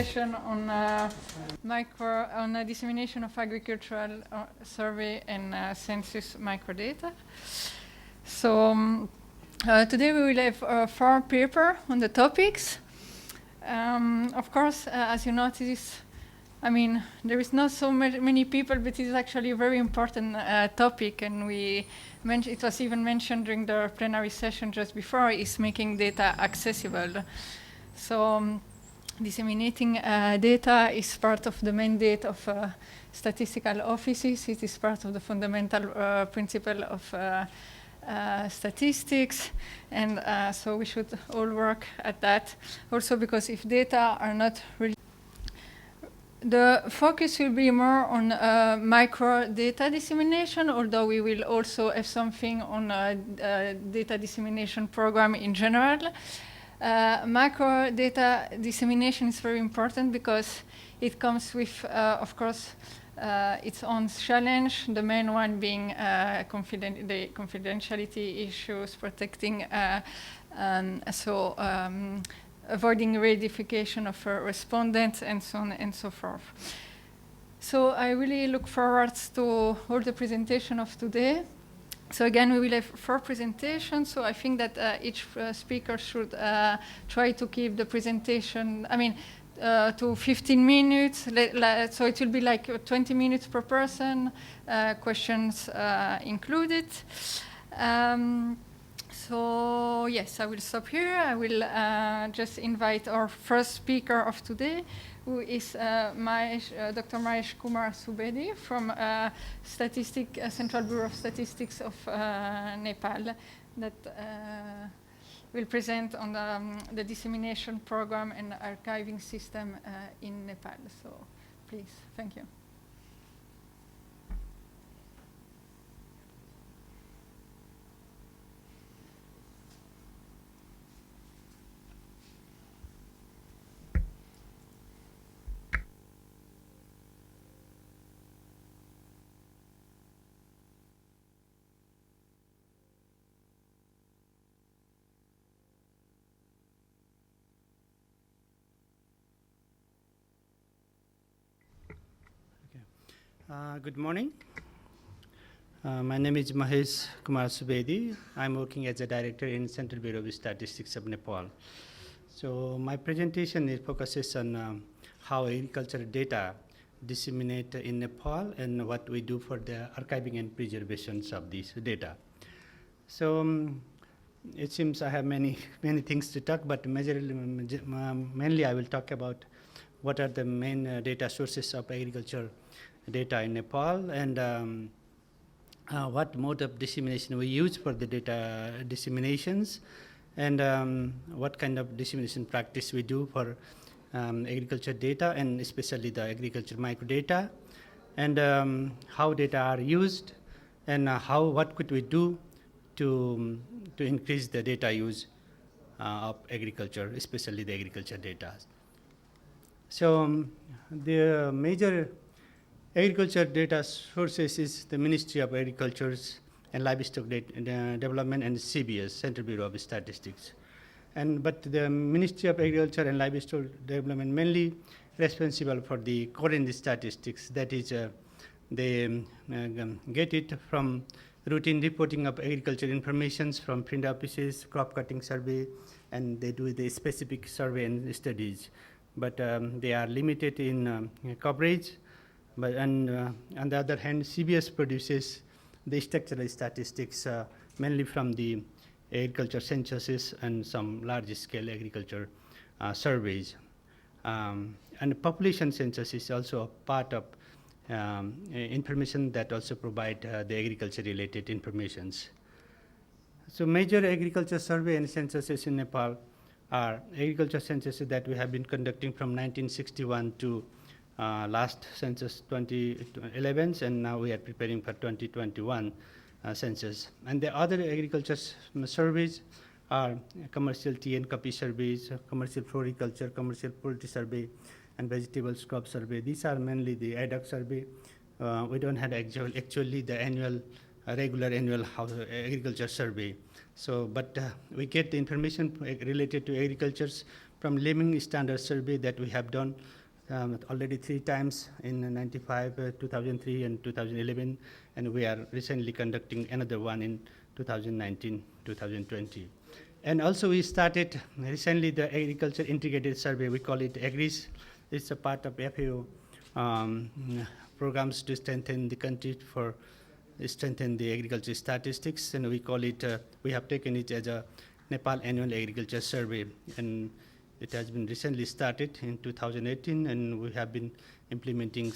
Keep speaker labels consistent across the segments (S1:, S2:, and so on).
S1: session on dissemination of agricultural survey and census microdata. So today we will have 4 papers on the topics. Of course, as you notice, I mean, there is not so many people, but it is actually a very important topic, and it was even mentioned during the plenary session just before, is making data accessible. So disseminating data is part of the mandate of statistical offices. It is part of the fundamental principle of statistics, and so we should all work at that. Also because if data are not really, the focus will be more on micro data dissemination, although we will also have something on data dissemination program in general. Macro data dissemination is very important because it comes with, of course, its own challenge, the main one being the confidentiality issues, protecting, avoiding re-identification of respondents, and so on and so forth. So I really look forward to all the presentation of today. So again, we will have 4 presentations, so I think that each speaker should try to keep the presentation, to 15 minutes, so it will be like 20 minutes per person, questions included. So yes, I will stop here. I will just invite our first speaker of today, who is Dr. Mahesh Kumar Subedi from Central Bureau of Statistics of Nepal, that will present on the dissemination program and archiving system in Nepal. So please, thank you.
S2: Good morning. My name is Mahesh Kumar Subedi. I'm working as a director in Central Bureau of Statistics of Nepal. So my presentation focuses on how agricultural data disseminate in Nepal and what we do for the archiving and preservation of this data. So it seems I have many things to talk, but mainly I will talk about what are the main data sources of agriculture data in Nepal, and what mode of dissemination we use for the data disseminations, and what kind of dissemination practice we do for agriculture data, and especially the agriculture microdata, and how data are used, and what could we do to increase the data use of agriculture, especially the agriculture data. So the major agriculture data sources is the Ministry of Agriculture and Livestock Development and CBS, Central Bureau of Statistics. But the Ministry of Agriculture and Livestock Development mainly responsible for the current statistics. That is, they get it from routine reporting of agriculture information from field offices, crop cutting survey, and they do the specific survey and studies. But they are limited in coverage. But on the other hand, CBS produces the structural statistics mainly from the agriculture censuses and some large-scale agriculture surveys. And population census is also a part of information that also provide the agriculture-related informations. So major agriculture survey and censuses in Nepal are agriculture censuses that we have been conducting from 1961 to last census 2011, and now we are preparing for 2021 census. And the other agriculture surveys are commercial tea and coffee surveys, commercial floriculture, commercial poultry survey, and vegetables crop survey. These are mainly the ad hoc survey. We don't have actually the regular annual agriculture survey. So, but we get the information related to agriculture from Living Standard Survey that we have done already 3 times in 95, 2003, and 2011, and we are recently conducting another one in 2019, 2020. And also we started recently the Agriculture Integrated Survey. We call it AGRIS. It's a part of FAO programs to strengthen the country for strengthen the agriculture statistics, and we call it, we have taken it as a Nepal Annual Agriculture Survey, and it has been recently started in 2018, and we have been implementing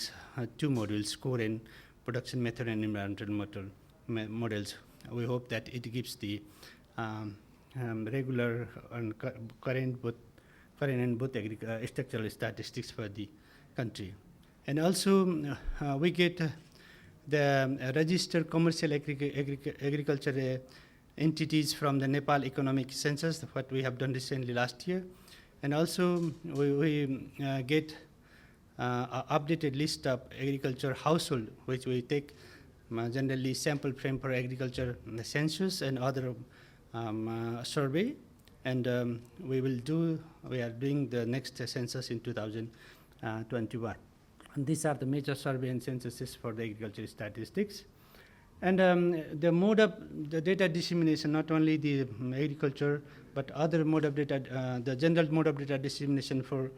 S2: 2 modules, core and production method and environmental models. We hope that it gives the regular and current and both structural statistics for the country. And also we get the registered commercial agriculture entities from the Nepal Economic Census, what we have done recently last year. And also we get updated list of agriculture household, which we take generally sample frame for agriculture census and other survey. And we are doing the next census in 2021. And these are the major survey and censuses for the agriculture statistics. And the mode of the data dissemination, not only the agriculture, but other mode of data, the general mode of data dissemination for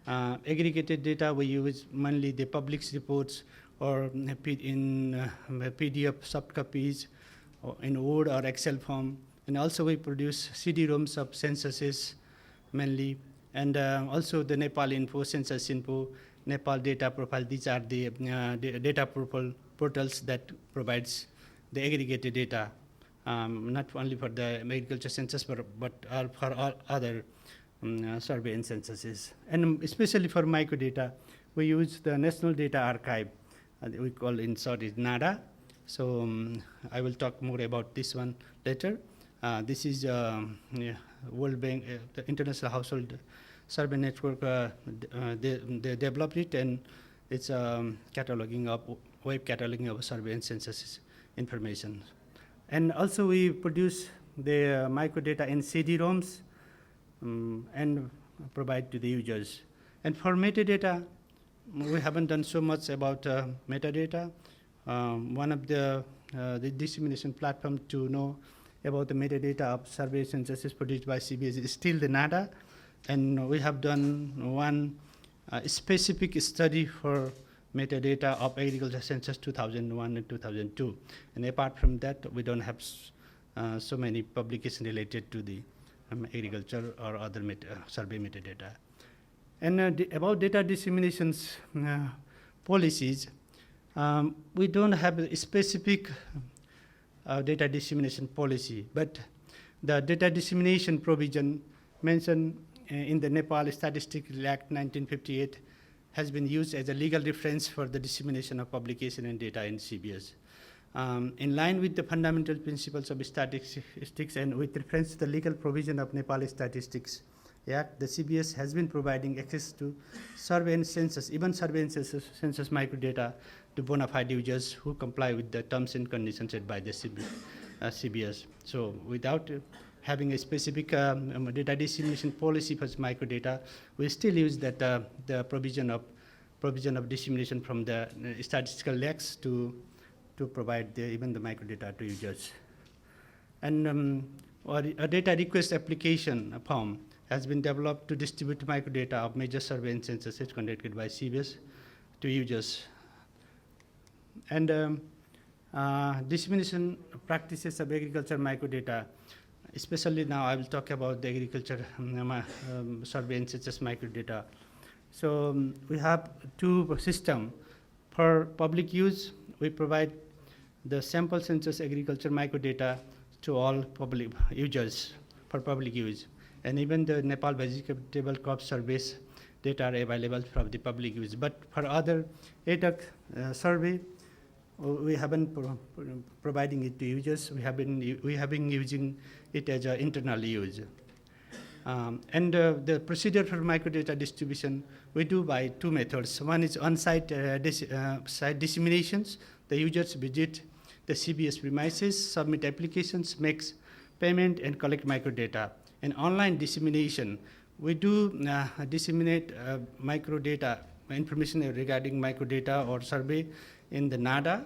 S2: aggregated data, we use mainly the public reports or in PDF soft copies, or in Word or Excel form. And also we produce CD-ROMs of censuses mainly. And also the Nepal Info, Census Info, Nepal Data Profile. These are the data portals that provides the aggregated data, not only for the agriculture census, but for all other survey and censuses. And especially for microdata, we use the National Data Archive. We call in short is NADA. So I will talk more about this one later. This is World Bank, the International Household Survey Network, they developed it, and it's cataloging of, web cataloging of survey and census information. And also we produce the microdata in CD-ROMs and provide to the users. And for metadata, we haven't done so much about metadata. One of the dissemination platform to know about the metadata of survey censuses produced by CBS is still the NADA. And we have done one specific study for metadata of agriculture census 2001 and 2002. And apart from that, we don't have so many publications related to the agriculture or other survey metadata. And about data disseminations policies, we don't have a specific data dissemination policy, but the data dissemination provision mentioned in the Nepal Statistical Act 1958 has been used as a legal reference for the dissemination of publication and data in CBS. In line with the fundamental principles of statistics and with reference to the legal provision of Nepal Statistics Act, the CBS has been providing access to survey and census, even survey and census microdata to bona fide users who comply with the terms and conditions set by the CBS. So without having a specific data dissemination policy for microdata, we still use that the provision of dissemination from the statistical acts to provide even the microdata to users. And a data request application form has been developed to distribute microdata of major survey and censuses conducted by CBS to users. And dissemination practices of agriculture microdata, especially now I will talk about the agriculture survey and census microdata. So we have 2 systems. For public use, we provide the sample census agriculture microdata to all public users for public use. And even the Nepal vegetable crop surveys data are available for the public use. But for other ADOC survey, we haven't providing it to users. We have been using it as an internal use. And the procedure for microdata distribution, we do by 2 methods. One is on-site site disseminations. The users visit the CBS premises, submit applications, makes payment, and collect microdata. And online dissemination, we do disseminate microdata information regarding microdata or survey in the NADA,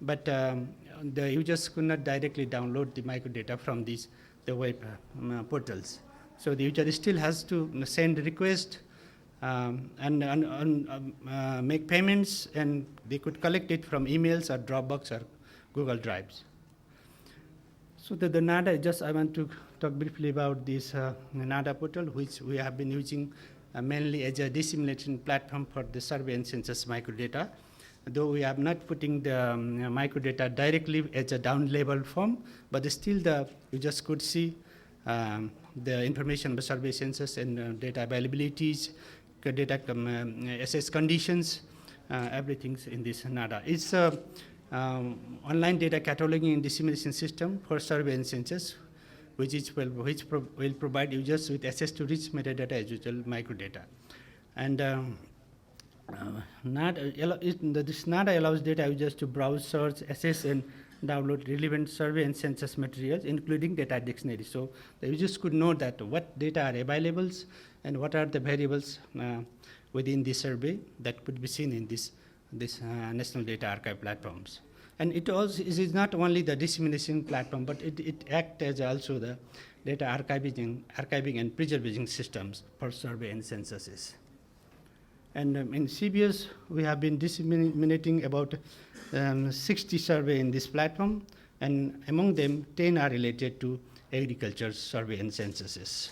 S2: but the users could not directly download the microdata from the web portals. So the user still has to send request and make payments, and they could collect it from emails or Dropbox or Google Drives. So the NADA, I want to talk briefly about this NADA portal, which we have been using mainly as a dissemination platform for the survey and census microdata. Though we are not putting the microdata directly as a down-level form, but still the users could see the information about survey, census, and data availabilities, data assess conditions, everything's in this NADA. It's a online data cataloging and dissemination system for survey and census, which will provide users with access to rich metadata as usual microdata. And this NADA allows data users to browse, search, assess, and download relevant survey and census materials, including data dictionaries. So the users could know that what data are available and what are the variables within the survey that could be seen in this National Data Archive platforms. And it is not only the dissemination platform, but it acts as also the data archiving and preserving systems for survey and censuses. And in CBS, we have been disseminating about 60 survey in this platform, and among them, 10 are related to agriculture survey and censuses.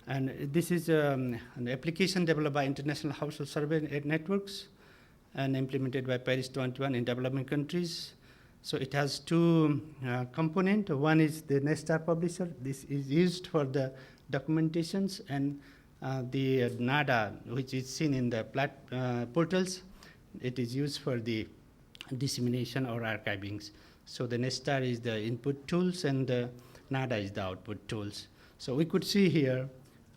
S2: And this is an application developed by International Household Survey Networks and implemented by Paris 21 in developing countries. So it has two components. One is the Nestar publisher. This is used for the documentations, and the NADA, which is seen in the portals, it is used for the dissemination or archivings. So the Nestar is the input tools, and the NADA is the output tools. So we could see here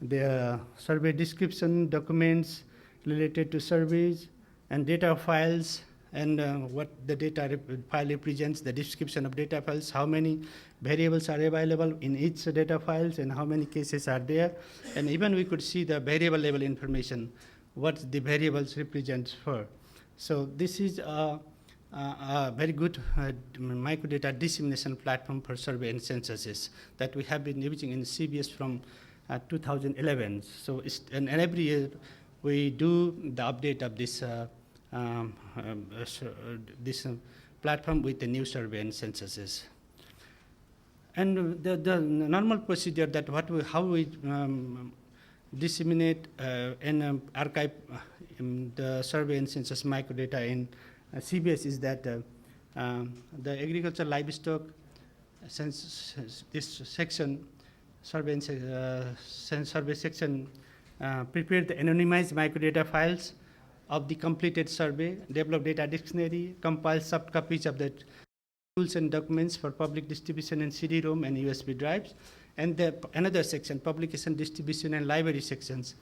S2: the survey description, documents related to surveys, and data files, and what the data file represents, the description of data files, how many variables are available in each data files, and how many cases are there. And even we could see the variable level information, what the variables represent for. So this is a very good microdata dissemination platform for survey and censuses that we have been using in CBS from 2011. So and every year we do the update of this platform with the new survey and censuses. And the normal procedure that how we disseminate and archive the survey and census microdata in CBS is that the agriculture livestock this section, survey and survey section, prepared the anonymized microdata files of the completed survey, develop data dictionary, compile soft copies of the tools and documents for public distribution in CD-ROM and USB drives, and another section, publication, distribution, and library sections,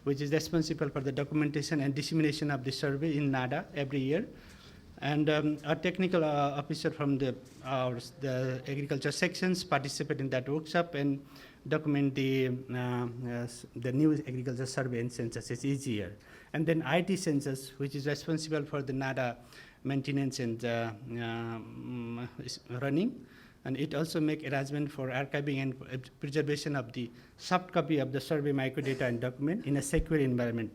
S2: which is responsible for the documentation and dissemination of the survey in NADA every year. And our technical officer from the agriculture sections participate in that workshop and document the new agriculture survey and censuses each year. And then IT census, which is responsible for the NADA maintenance and running. And it also make arrangement for archiving and preservation of the soft copy of the survey microdata and document in a secure environment.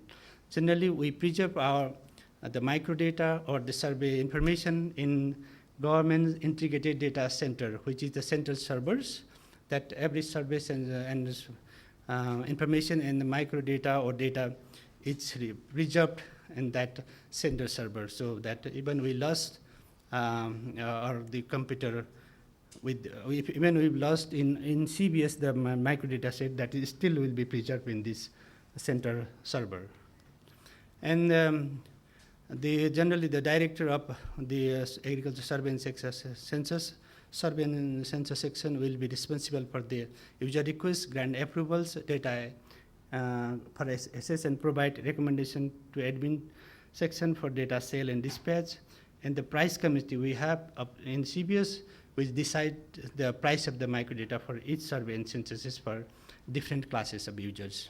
S2: Generally, we preserve the microdata or the survey information in government integrated data center, which is the central servers that every survey and information in the microdata or data is preserved in that center server, so that even we lost or the computer even we've lost in CBS the microdata set, that is still will be preserved in this center server. And generally the director of the agriculture survey and census survey and census section will be responsible for the user requests, grant approvals, data for assess and provide recommendation to admin section for data sale and dispatch. And the price committee we have in CBS, which decide the price of the microdata for each survey and census for different classes of users.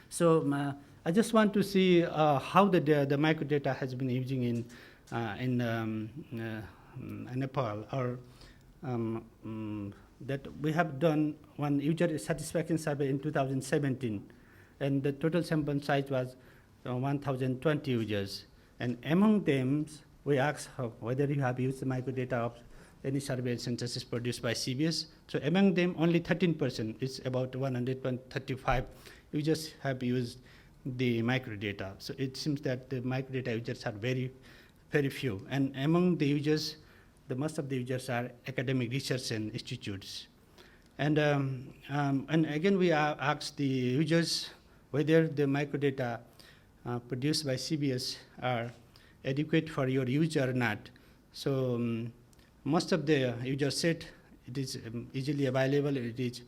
S2: So I just want to see how the microdata has been using in Nepal, or that we have done one user satisfaction survey in 2017, and the total sample size was 1,020 users. And among them, we asked whether you have used the microdata of any survey and census produced by CBS. So among them, only 13%, it's about 135 users have used the microdata. So it seems that the microdata users are very, very few. And among the users, the most of the users are academic research and institutes. And again, we asked the users whether the microdata produced by CBS are adequate for your use or not. So most of the users said it is easily available, it is,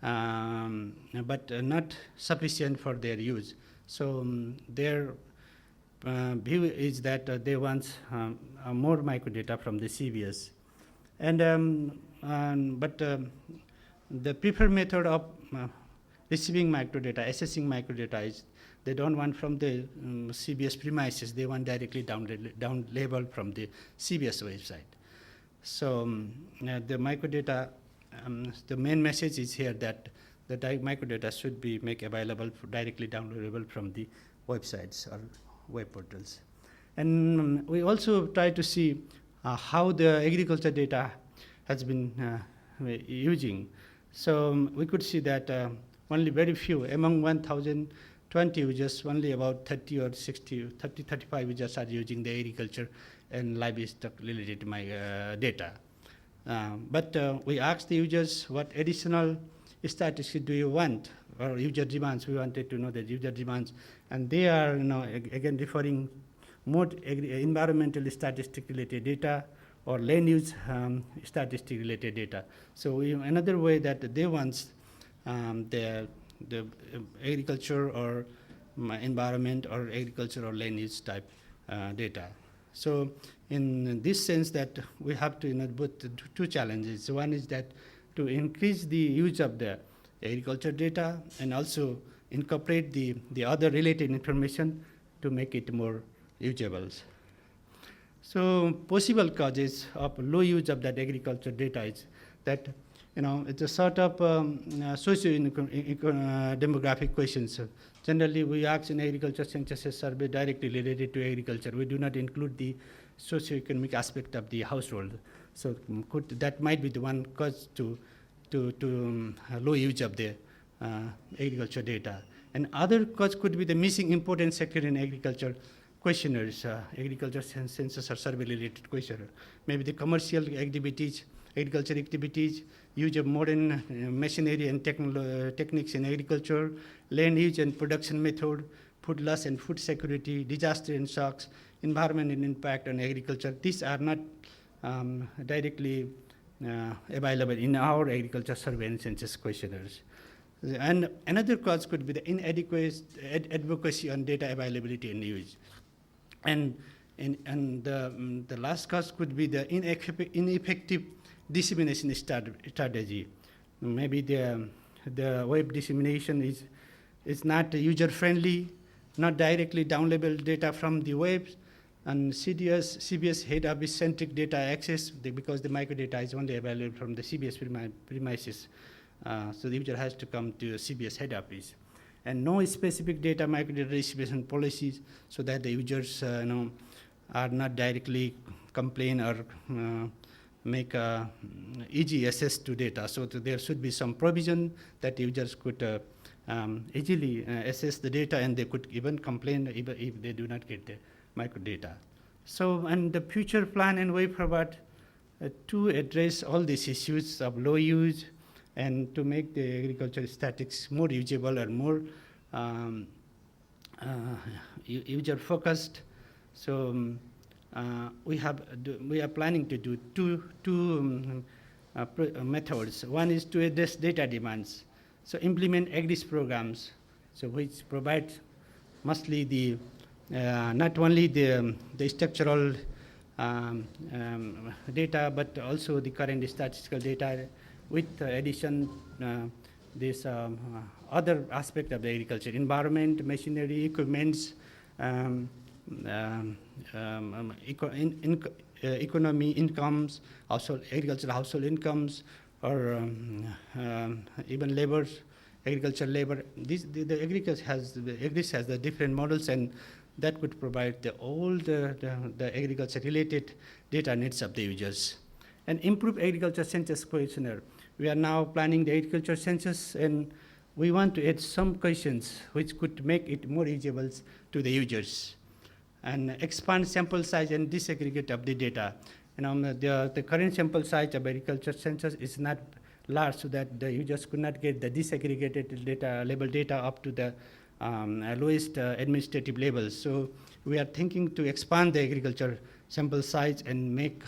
S2: but not sufficient for their use. So their view is that they want more microdata from the CBS. But the preferred method of receiving microdata, assessing microdata, is they don't want from the CBS premises, they want directly down label from the CBS website. So the microdata, the main message is here that the microdata should be made available directly downloadable from the websites or web portals. And we also try to see how the agriculture data has been using. So we could see that only very few, among 1,020 users, only about 30 or 60, 30, 35 users are using the agriculture and livestock related data. But we asked the users what additional statistics do you want, or user demands. We wanted to know the user demands, and they are, again, referring more environmental statistic related data or land use statistic related data. So another way that they want the agriculture or environment or agriculture or land use type data. So in this sense that we have to put two challenges. One is that to increase the use of the agriculture data and also incorporate the other related information to make it more usable. So possible causes of low use of that agriculture data is that it's a sort of socio-demographic questions. Generally, we ask in agriculture census survey directly related to agriculture. We do not include the socio-economic aspect of the household. So that might be the one cause to low use of the agriculture data. And other cause could be the missing important sector in agriculture questionnaires, agriculture census or survey related questionnaire. Maybe the commercial activities, agriculture activities, use of modern machinery and techniques in agriculture, land use and production method, food loss and food security, disaster and shocks, environment and impact on agriculture. These are not directly available in our agriculture survey and census questionnaires. And another cause could be the inadequate advocacy on data availability and use. And the last cause could be the ineffective dissemination strategy. Maybe the web dissemination is not user-friendly, not directly downloadable data from the web, and CBS head office centric data access because the microdata is only available from the CBS premises. So the user has to come to CBS head office. And no specific data microdata distribution policies so that the users are not directly complain or make easy access to data. So there should be some provision that users could easily access the data, and they could even complain if they do not get the microdata. So, and the future plan and way forward to address all these issues of low use and to make the agricultural statistics more usable and more user-focused. So we are planning to do two methods. One is to address data demands. So implement AGRIS programs, so which provide mostly the not only the structural data, but also the current statistical data with addition this other aspect of the agriculture, environment, machinery, equipments, economy, incomes, agricultural household incomes, or even labors, agricultural labor. The agriculture has the different models, and that would provide all the agriculture related data needs of the users. And improve agriculture census questionnaire. We are now planning the agriculture census, and we want to add some questions which could make it more usable to the users, and expand sample size and disaggregate of the data. The current sample size of agriculture census is not large, so that the users could not get the disaggregated data, label data up to the lowest administrative levels. So we are thinking to expand the agriculture sample size and make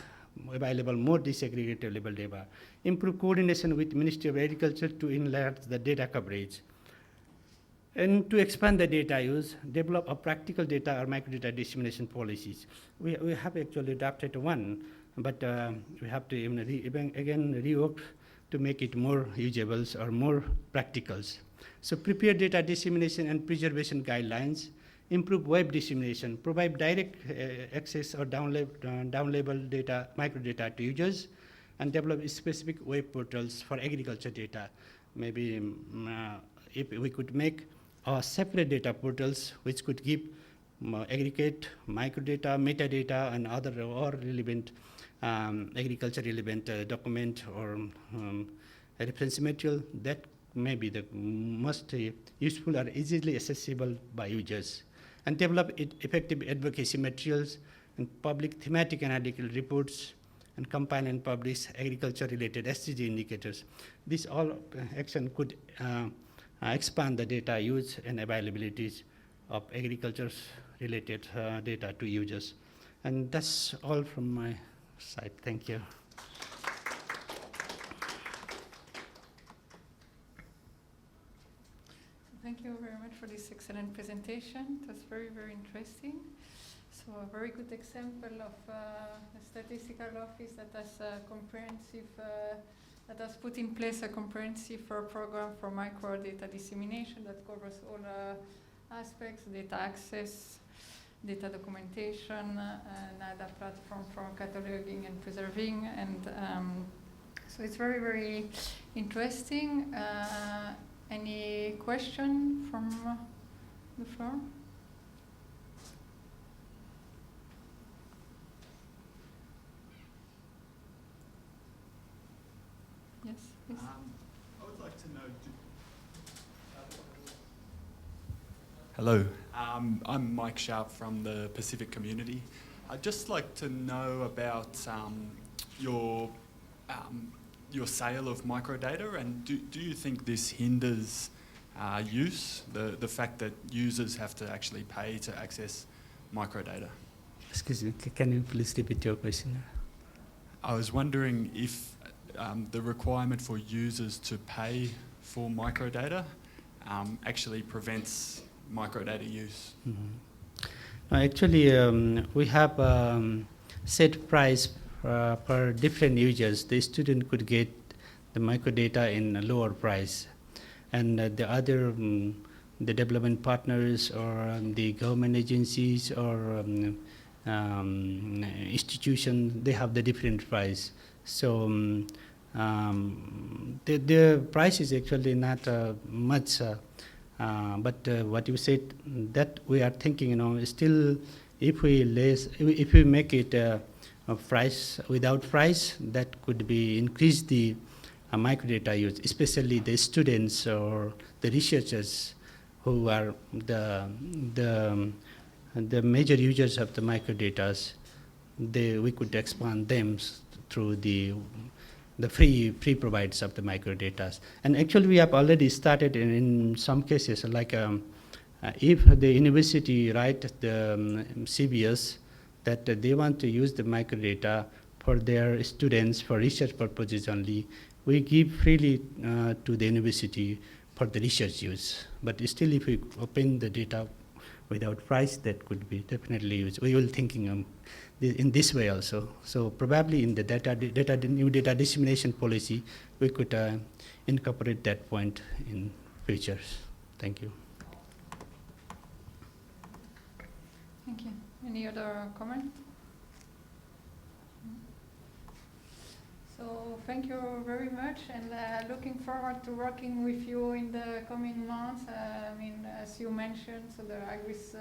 S2: available more disaggregated label data. Improve coordination with Ministry of Agriculture to enlarge the data coverage. And to expand the data use, develop a practical data or microdata dissemination policies. We have actually adopted one, but we have to again rework to make it more usable or more practical. So prepare data dissemination and preservation guidelines, improve web dissemination, provide direct access or down-level data, microdata to users, and develop specific web portals for agriculture data. Maybe if we could make separate data portals which could give aggregate microdata, metadata, and other or relevant agriculture relevant document or reference material that may be the most useful or easily accessible by users. And develop effective advocacy materials and public thematic analytical reports, and compile and publish agriculture-related SDG indicators. This all action could expand the data use and availabilities of agriculture-related data to users. And that's all from my side. Thank you.
S1: Thank you very much for this excellent presentation. It was very, very interesting. So a very good example of a statistical office that has a comprehensive, that has put in place a comprehensive program for microdata dissemination that covers all aspects: data access, data documentation, another platform for cataloging and preserving, and so it's very, very interesting. Any question from the floor? Yes, please.
S3: I would like to know. Hello, I'm Mike Sharp from the Pacific Community. I'd just like to know about your sale of microdata, and do you think this hinders use, the fact that users have to actually pay to access microdata?
S2: Excuse me, can you please repeat your question?
S3: I was wondering if the requirement for users to pay for microdata actually prevents microdata use.
S2: Mm-hmm. Actually, we have set price per different users. The student could get the microdata in a lower price, and the other the development partners or the government agencies or institutions, they have the different price. So the price is actually not much, but what you said, that we are thinking, still if we make it a price without price, that could be increase the microdata use, especially the students or the researchers who are the major users of the microdatas. We could expand them through the free providers of the microdatas. And actually we have already started in some cases, like if the university write the CBS that they want to use the microdata for their students for research purposes only, we give freely to the university for the research use. But still, if we open the data without price, that could be definitely used. We will thinking in this way also. So probably in the new data dissemination policy, we could incorporate that point in futures. Thank you.
S1: Thank you. Any other comment? So thank you very much, and looking forward to working with you in the coming months. I mean, as you mentioned, so the ICAS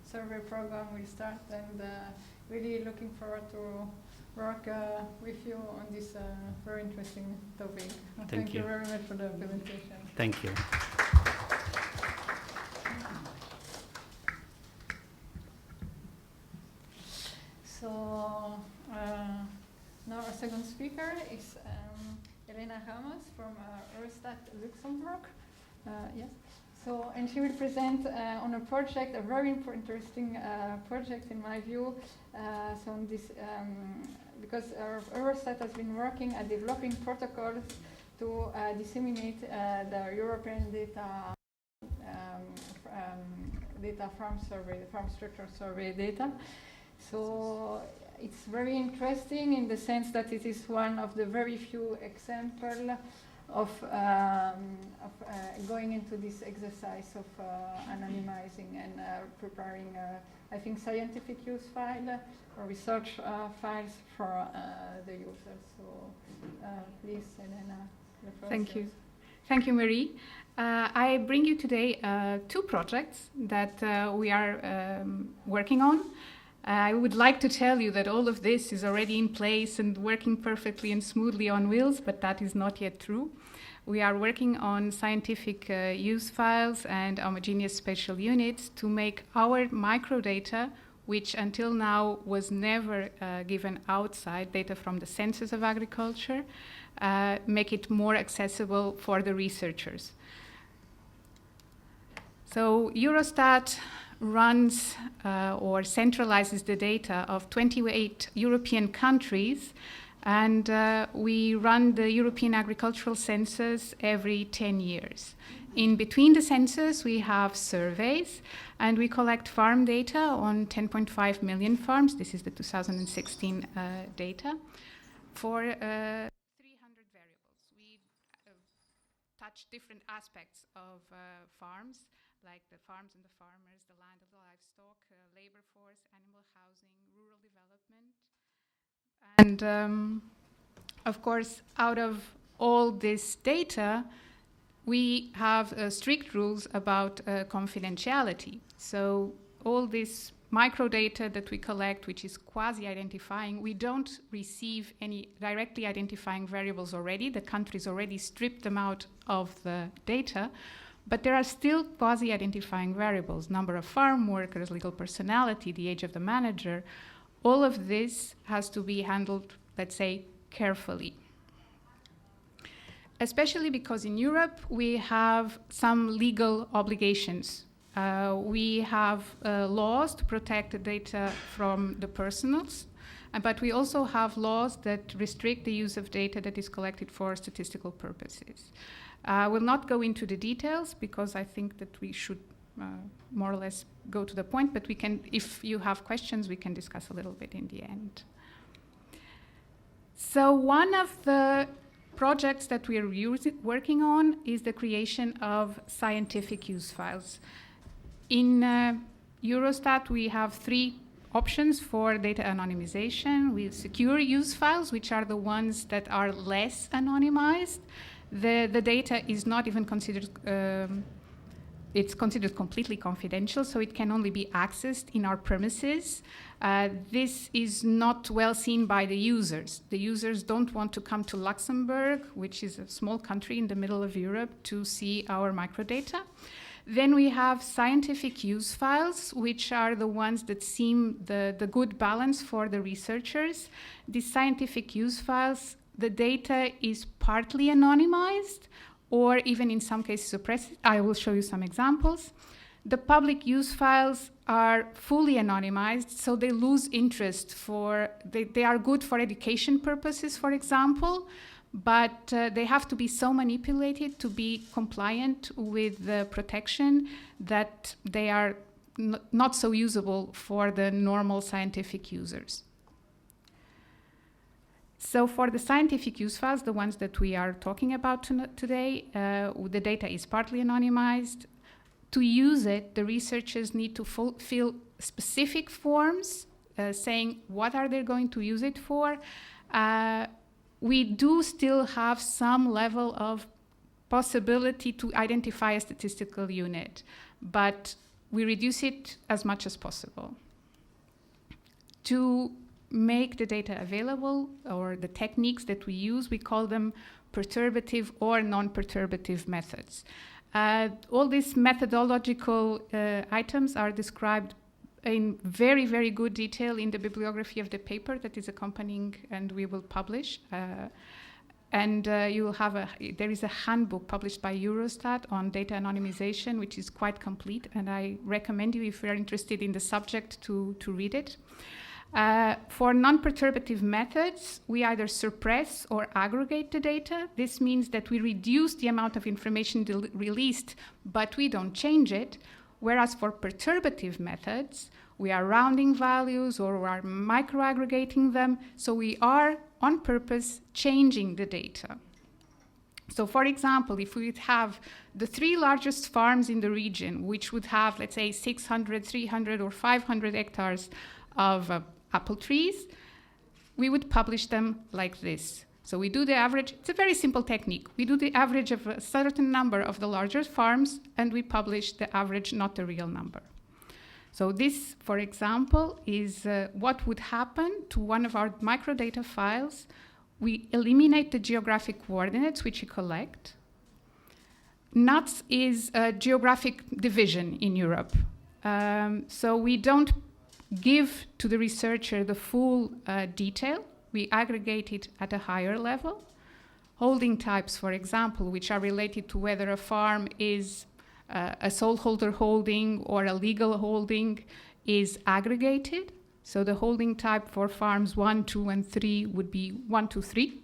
S1: survey program will start, and really looking forward to work with you on this very interesting topic. Thank you very much for the presentation.
S2: Thank you.
S1: So now our second speaker is Elena Ramos from Eurostat Luxembourg. Yes. So, and she will present on a project, a very interesting project in my view. So on this, because Eurostat has been working at developing protocols to disseminate the European data data farm survey, the farm structure survey data. So it's very interesting in the sense that it is one of the very few examples of going into this exercise of anonymizing and preparing, I think, scientific use file or research files for the users. So please, Elena, the first.
S4: Thank you. Thank you, Marie. I bring you today 2 projects that we are working on. I would like to tell you that all of this is already in place and working perfectly and smoothly on wheels, but that is not yet true. We are working on scientific use files and homogeneous spatial units to make our microdata, which until now was never given outside, data from the Census of agriculture, make it more accessible for the researchers. So Eurostat runs or centralizes the data of 28 European countries, and we run the European agricultural census every 10 years. In between the census, we have surveys, and we collect farm data on 10.5 million farms. This is the 2016 data for 300 variables. We touch different aspects of farms, like the farms and the farmers, the land and the livestock, labor force, animal housing, rural development. And of course, out of all this data, we have strict rules about confidentiality. So all this microdata that we collect, which is quasi-identifying, we don't receive any directly identifying variables already. The countries already stripped them out of the data. But there are still quasi-identifying variables: number of farm workers, legal personality, the age of the manager. All of this has to be handled, let's say, carefully. Especially because in Europe we have some legal obligations. We have laws to protect the data from the personals, but we also have laws that restrict the use of data that is collected for statistical purposes. I will not go into the details because I think that we should more or less go to the point, but we can, if you have questions, we can discuss a little bit in the end. So one of the projects that we are working on is the creation of scientific use files. In Eurostat, we have 3 options for data anonymization. We have secure use files, which are the ones that are less anonymized. The data is not even considered, it's considered completely confidential, so it can only be accessed in our premises. This is not well seen by the users. The users don't want to come to Luxembourg, which is a small country in the middle of Europe, to see our microdata. Then we have scientific use files, which are the ones that seem the good balance for the researchers. These scientific use files, the data is partly anonymized or even in some cases suppressed. I will show you some examples. The public use files are fully anonymized, so they lose interest they are good for education purposes, for example, but they have to be so manipulated to be compliant with the protection that they are not so usable for the normal scientific users. So for the scientific use files, the ones that we are talking about today, the data is partly anonymized. To use it, the researchers need to fill specific forms saying what are they going to use it for. We do still have some level of possibility to identify a statistical unit, but we reduce it as much as possible. To make the data available, or the techniques that we use, we call them perturbative or non-perturbative methods. All these methodological items are described in very, very good detail in the bibliography of the paper that is accompanying and we will publish. You will have there is a handbook published by Eurostat on data anonymization, which is quite complete, and I recommend you, if you are interested in the subject, to read it. For non-perturbative methods, we either suppress or aggregate the data. This means that we reduce the amount of information released, but we don't change it. Whereas for perturbative methods, we are rounding values or we are microaggregating them. So we are, on purpose, changing the data. So for example, if we would have the 3 largest farms in the region, which would have, let's say, 600, 300, or 500 hectares of apple trees, we would publish them like this. So we do the average. It's a very simple technique. We do the average of a certain number of the larger farms, and we publish the average, not the real number. So this, for example, is what would happen to one of our microdata files. We eliminate the geographic coordinates which you collect. NUTS is a geographic division in Europe. So we don't give to the researcher the full detail. We aggregate it at a higher level. Holding types, for example, which are related to whether a farm is a sole holder holding or a legal holding, is aggregated. So the holding type for farms 1, 2, and 3 would be 1, 2, 3.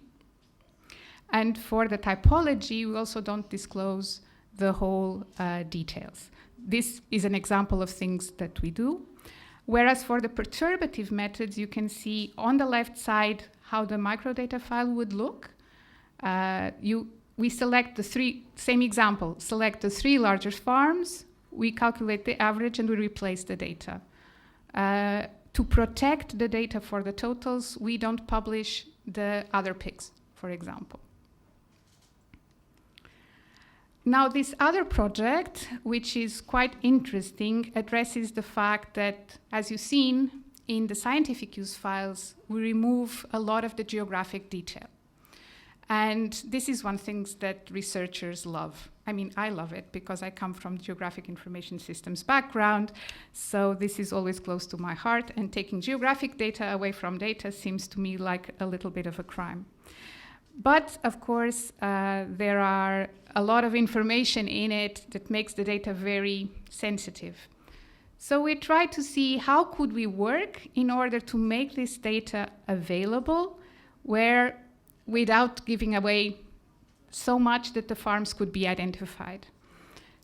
S4: And for the typology, we also don't disclose the whole details. This is an example of things that we do. Whereas for the perturbative methods, you can see on the left side how the microdata file would look. We select the 3, same example, select the 3 largest farms, we calculate the average and we replace the data. To protect the data for the totals, we don't publish the other pigs, for example. Now, this other project, which is quite interesting, addresses the fact that, as you've seen, in the scientific use files, we remove a lot of the geographic detail. And this is one thing that researchers love. I mean, I love it because I come from geographic information systems background, so this is always close to my heart, and taking geographic data away from data seems to me like a little bit of a crime. But, of course, there are a lot of information in it that makes the data very sensitive. So we try to see how could we work in order to make this data available without giving away so much that the farms could be identified.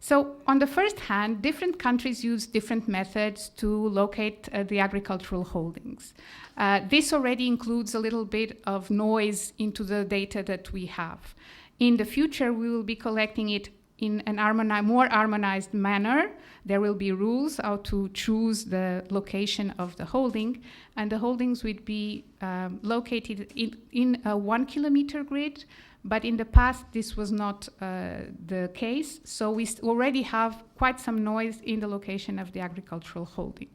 S4: So on the first hand, different countries use different methods to locate the agricultural holdings. This already includes a little bit of noise into the data that we have. In the future, we will be collecting it in a more harmonized manner. There will be rules how to choose the location of the holding, and the holdings would be located in a 1 kilometer grid. But in the past, this was not the case. So we already have quite some noise in the location of the agricultural holding.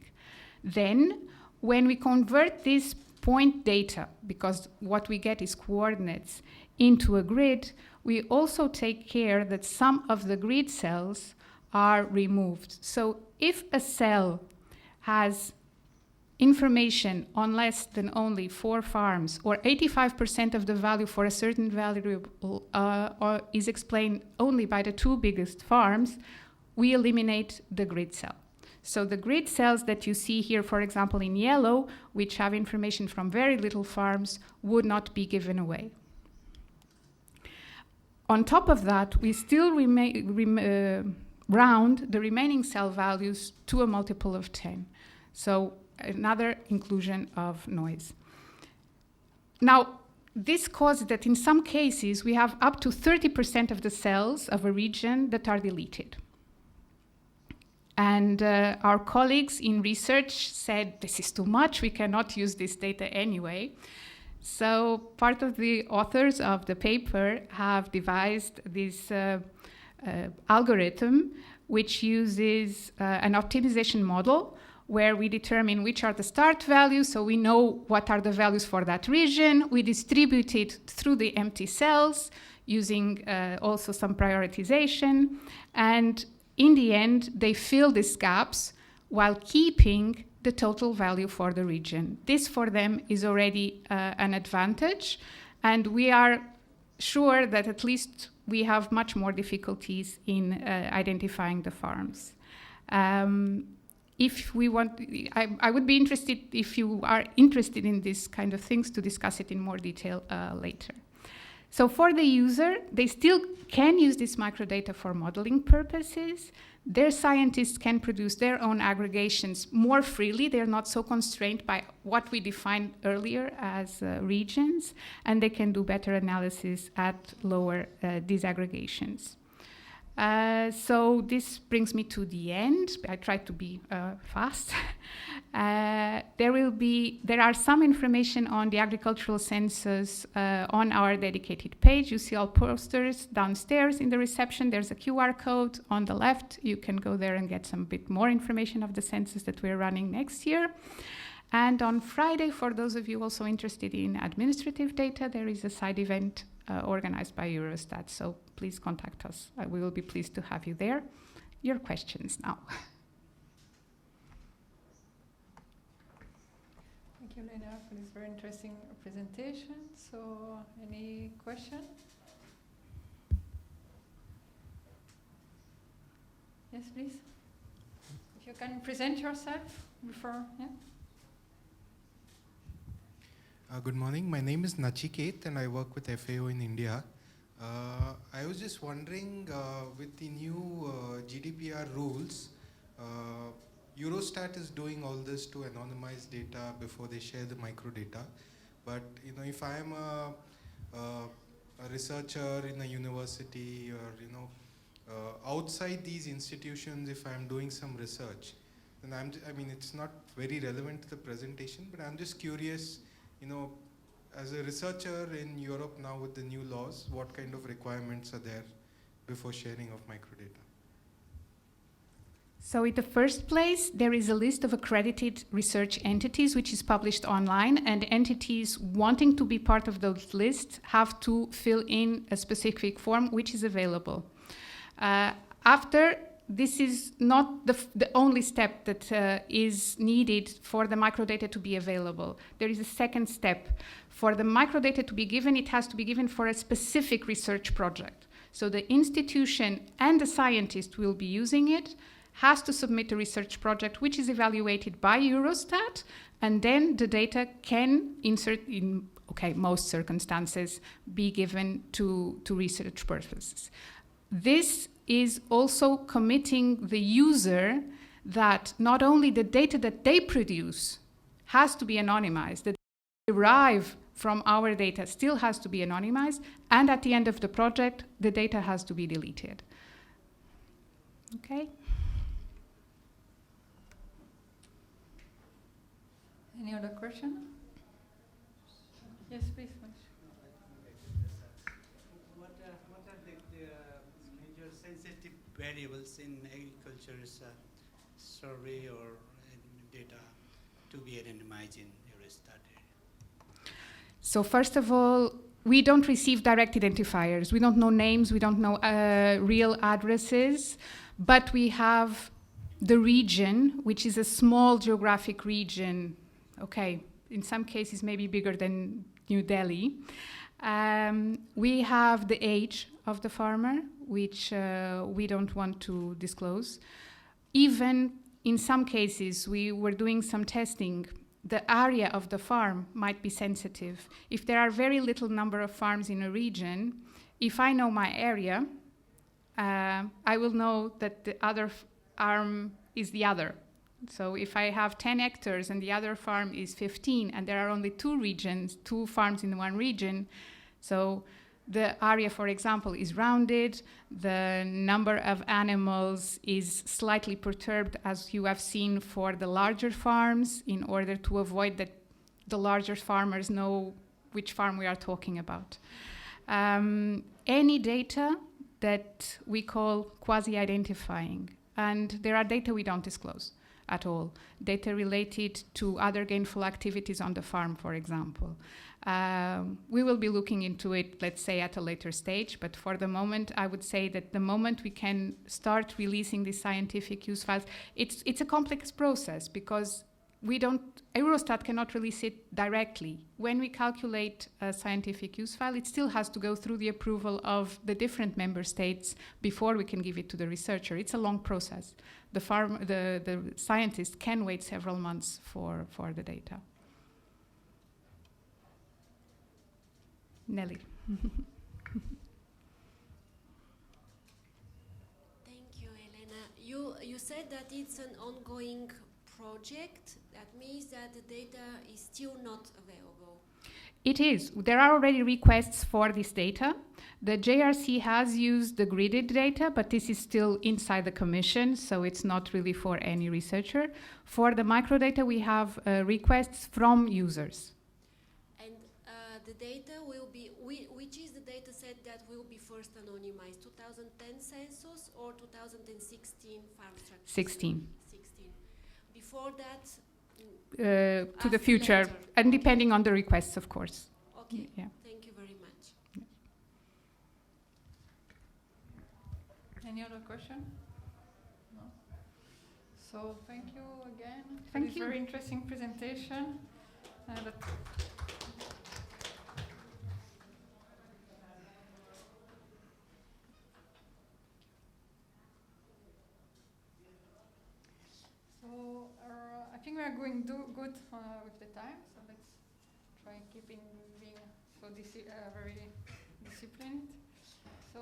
S4: Then, when we convert this point data, because what we get is coordinates, into a grid, we also take care that some of the grid cells are removed. So if a cell has information on less than only 4 farms, or 85% of the value for a certain variable is explained only by the 2 biggest farms, we eliminate the grid cell. So the grid cells that you see here, for example, in yellow, which have information from very little farms, would not be given away. On top of that, we still round the remaining cell values to a multiple of 10. So another inclusion of noise. Now, this causes that in some cases we have up to 30% of the cells of a region that are deleted. And our colleagues in research said, this is too much, we cannot use this data anyway. So part of the authors of the paper have devised this algorithm which uses an optimization model where we determine which are the start values, so we know what are the values for that region. We distribute it through the empty cells using also some prioritization. And in the end, they fill these gaps while keeping the total value for the region. This for them is already an advantage, and we are sure that at least we have much more difficulties in identifying the farms. If we want, I would be interested, if you are interested in these kind of things, to discuss it in more detail later. So for the user, they still can use this microdata for modeling purposes. Their scientists can produce their own aggregations more freely. They're not so constrained by what we defined earlier as regions, and they can do better analysis at lower disaggregations. So this brings me to the end. I try to be fast. There are some information on the agricultural census on our dedicated page. You see all posters downstairs in the reception. There's a QR code on the left. You can go there and get some bit more information of the census that we're running next year. And on Friday, for those of you also interested in administrative data, there is a side event organized by Eurostat. So please contact us. We will be pleased to have you there. Your questions now.
S1: Thank you, Lena, for this very interesting presentation. So, any question? Yes, please. If you can present yourself before, yeah.
S5: Good morning. My name is Nachiket, and I work with FAO in India. I was just wondering, with the new GDPR rules, Eurostat is doing all this to anonymize data before they share the microdata. But if I am a researcher in a university, or outside these institutions, if I'm doing some research, then it's not very relevant to the presentation. But I'm just curious. As a researcher in Europe now with the new laws, what kind of requirements are there before sharing of microdata?
S4: So in the first place, there is a list of accredited research entities which is published online, and entities wanting to be part of those lists have to fill in a specific form which is available. This is not the only step that is needed for the microdata to be available. There is a second step. For the microdata to be given, it has to be given for a specific research project. So the institution and the scientist will be using it, has to submit a research project which is evaluated by Eurostat, and then the data can in most circumstances, be given to research purposes. This is also committing the user that not only the data that they produce has to be anonymized, that they derive from our data still has to be anonymized, and at the end of the project, the data has to be deleted. Okay?
S1: Any other question? Yes, please.
S2: What are the major sensitive variables in agriculture's survey or data to be anonymized in Eurostat area?
S4: So first of all, we don't receive direct identifiers. We don't know names. We don't know real addresses. But we have the region, which is a small geographic region. Okay, in some cases maybe bigger than New Delhi. We have the age of the farmer, which we don't want to disclose. Even in some cases, we were doing some testing. The area of the farm might be sensitive. If there are very little number of farms in a region, if I know my area, I will know that the other arm is the other. So if I have 10 hectares and the other farm is 15, and there are only 2 farms in one region, so the area, for example, is rounded, the number of animals is slightly perturbed, as you have seen for the larger farms, in order to avoid that the larger farmers know which farm we are talking about. Any data that we call quasi-identifying, and there are data we don't disclose at all, data related to other gainful activities on the farm, for example. We will be looking into it, let's say, at a later stage, but for the moment, I would say that the moment we can start releasing these scientific use files, it's a complex process, because Eurostat cannot release it directly. When we calculate a scientific use file, it still has to go through the approval of the different member states before we can give it to the researcher. It's a long process. The scientist can wait several months for the data. Nelly.
S6: Thank you, Elena. You said that it's an ongoing project. That means that the data is still not available.
S4: It is. There are already requests for this data. The JRC has used the gridded data, but this is still inside the Commission, so it's not really for any researcher. For the microdata, we have requests from users.
S6: And the data will be, which is the data set that will be first anonymized? 2010 census or 2016 farm structure?
S4: 16.
S6: Before that?
S4: To the future,
S6: later.
S4: and depending on the requests, of course.
S6: Okay,
S4: yeah.
S6: Thank you very much.
S1: Any other question? No? So thank you again for
S4: Thank
S1: this
S4: you.
S1: very interesting presentation. I think we are going good with the time, so let's try keeping being so very disciplined. So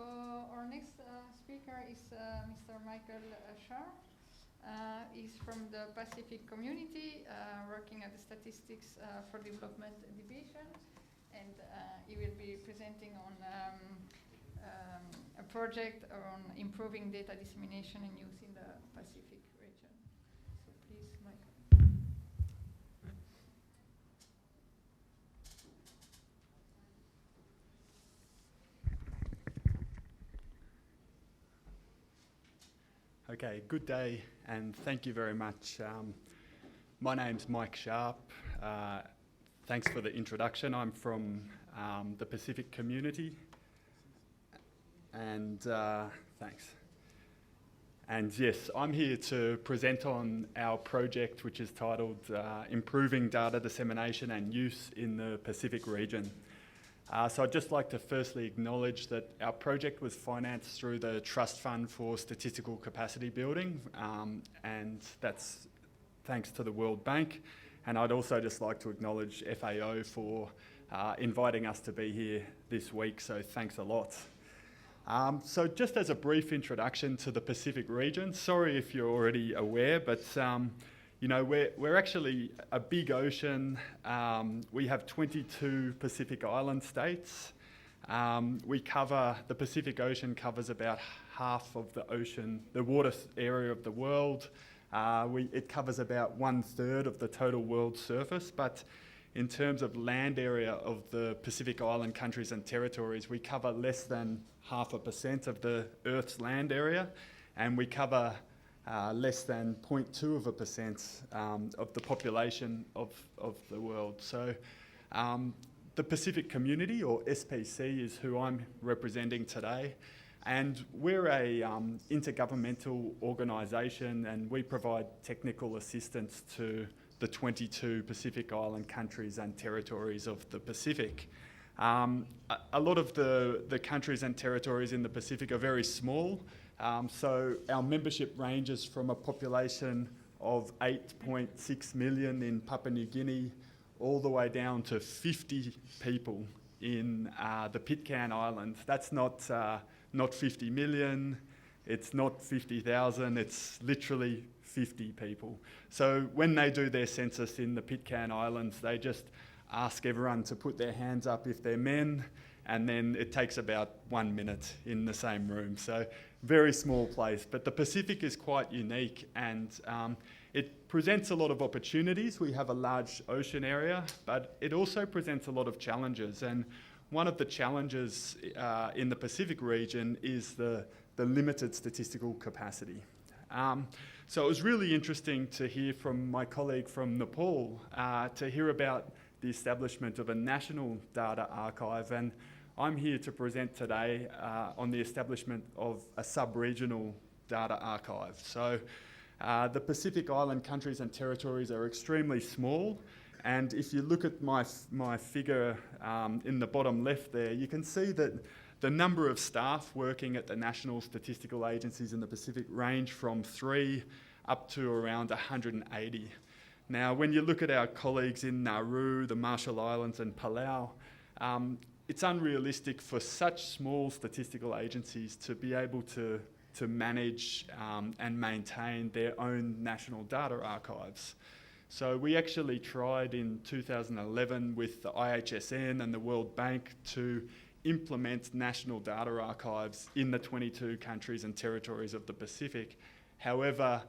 S1: our next speaker is Mr. Michael Sharp. He's from the Pacific community, working at the Statistics for Development Division, and he will be presenting on a project on improving data dissemination and use in the Pacific region. So please, Michael.
S3: Okay, good day, and thank you very much. My name's Mike Sharp. Thanks for the introduction. I'm from the Pacific community, and thanks. And yes, I'm here to present on our project, which is titled Improving Data Dissemination and Use in the Pacific Region. So I'd just like to firstly acknowledge that our project was financed through the Trust Fund for Statistical Capacity Building, and that's thanks to the World Bank. And I'd also just like to acknowledge FAO for inviting us to be here this week, so thanks a lot. So just as a brief introduction to the Pacific region, sorry if you're already aware, but you know, we're actually a big ocean. We have 22 Pacific Island states. The Pacific Ocean covers about half of the ocean, the water area of the world. It covers about 1/3 of the total world surface, but in terms of land area of the Pacific Island countries and territories, we cover less than 0.5% of the Earth's land area, and we cover less than 0.2% of the population of the world. So the Pacific Community, or SPC, is who I'm representing today. And we're a intergovernmental organisation, and we provide technical assistance to the 22 Pacific Island countries and territories of the Pacific. A lot of the countries and territories in the Pacific are very small. So our membership ranges from a population of 8.6 million in Papua New Guinea all the way down to 50 people in the Pitcairn Islands. That's not not 50 million, it's not 50,000, it's literally 50 people. So when they do their census in the Pitcairn Islands, they just ask everyone to put their hands up if they're men, and then it takes about 1 minute in the same room. So very small place, but the Pacific is quite unique, and it presents a lot of opportunities. We have a large ocean area, but it also presents a lot of challenges. And one of the challenges in the Pacific region is the limited statistical capacity. So it was really interesting to hear from my colleague from Nepal to hear about the establishment of a national data archive, and I'm here to present today on the establishment of a sub-regional data archive. So the Pacific Island countries and territories are extremely small, and if you look at my figure in the bottom left there, you can see that the number of staff working at the national statistical agencies in the Pacific range from 3 up to around 180. Now, when you look at our colleagues in Nauru, the Marshall Islands and Palau, it's unrealistic for such small statistical agencies to be able to manage and maintain their own national data archives. So we actually tried in 2011 with the IHSN and the World Bank to implement national data archives in the 22 countries and territories of the Pacific. However,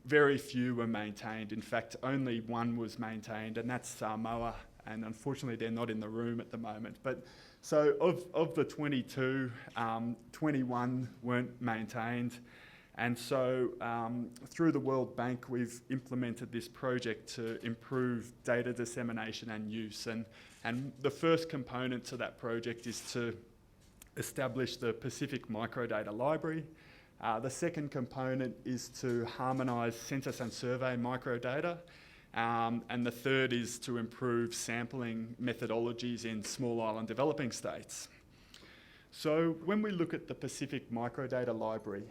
S3: very few were maintained. In fact, only one was maintained, and that's Samoa, and unfortunately they're not in the room at the moment. But so of the 22, 21 weren't maintained, and so through the World Bank we've implemented this project to improve data dissemination and use, and the first component to that project is to establish the Pacific Microdata Library. The second component is to harmonise census and survey microdata, and the third is to improve sampling methodologies in small island developing states. So when we look at the Pacific Microdata Library,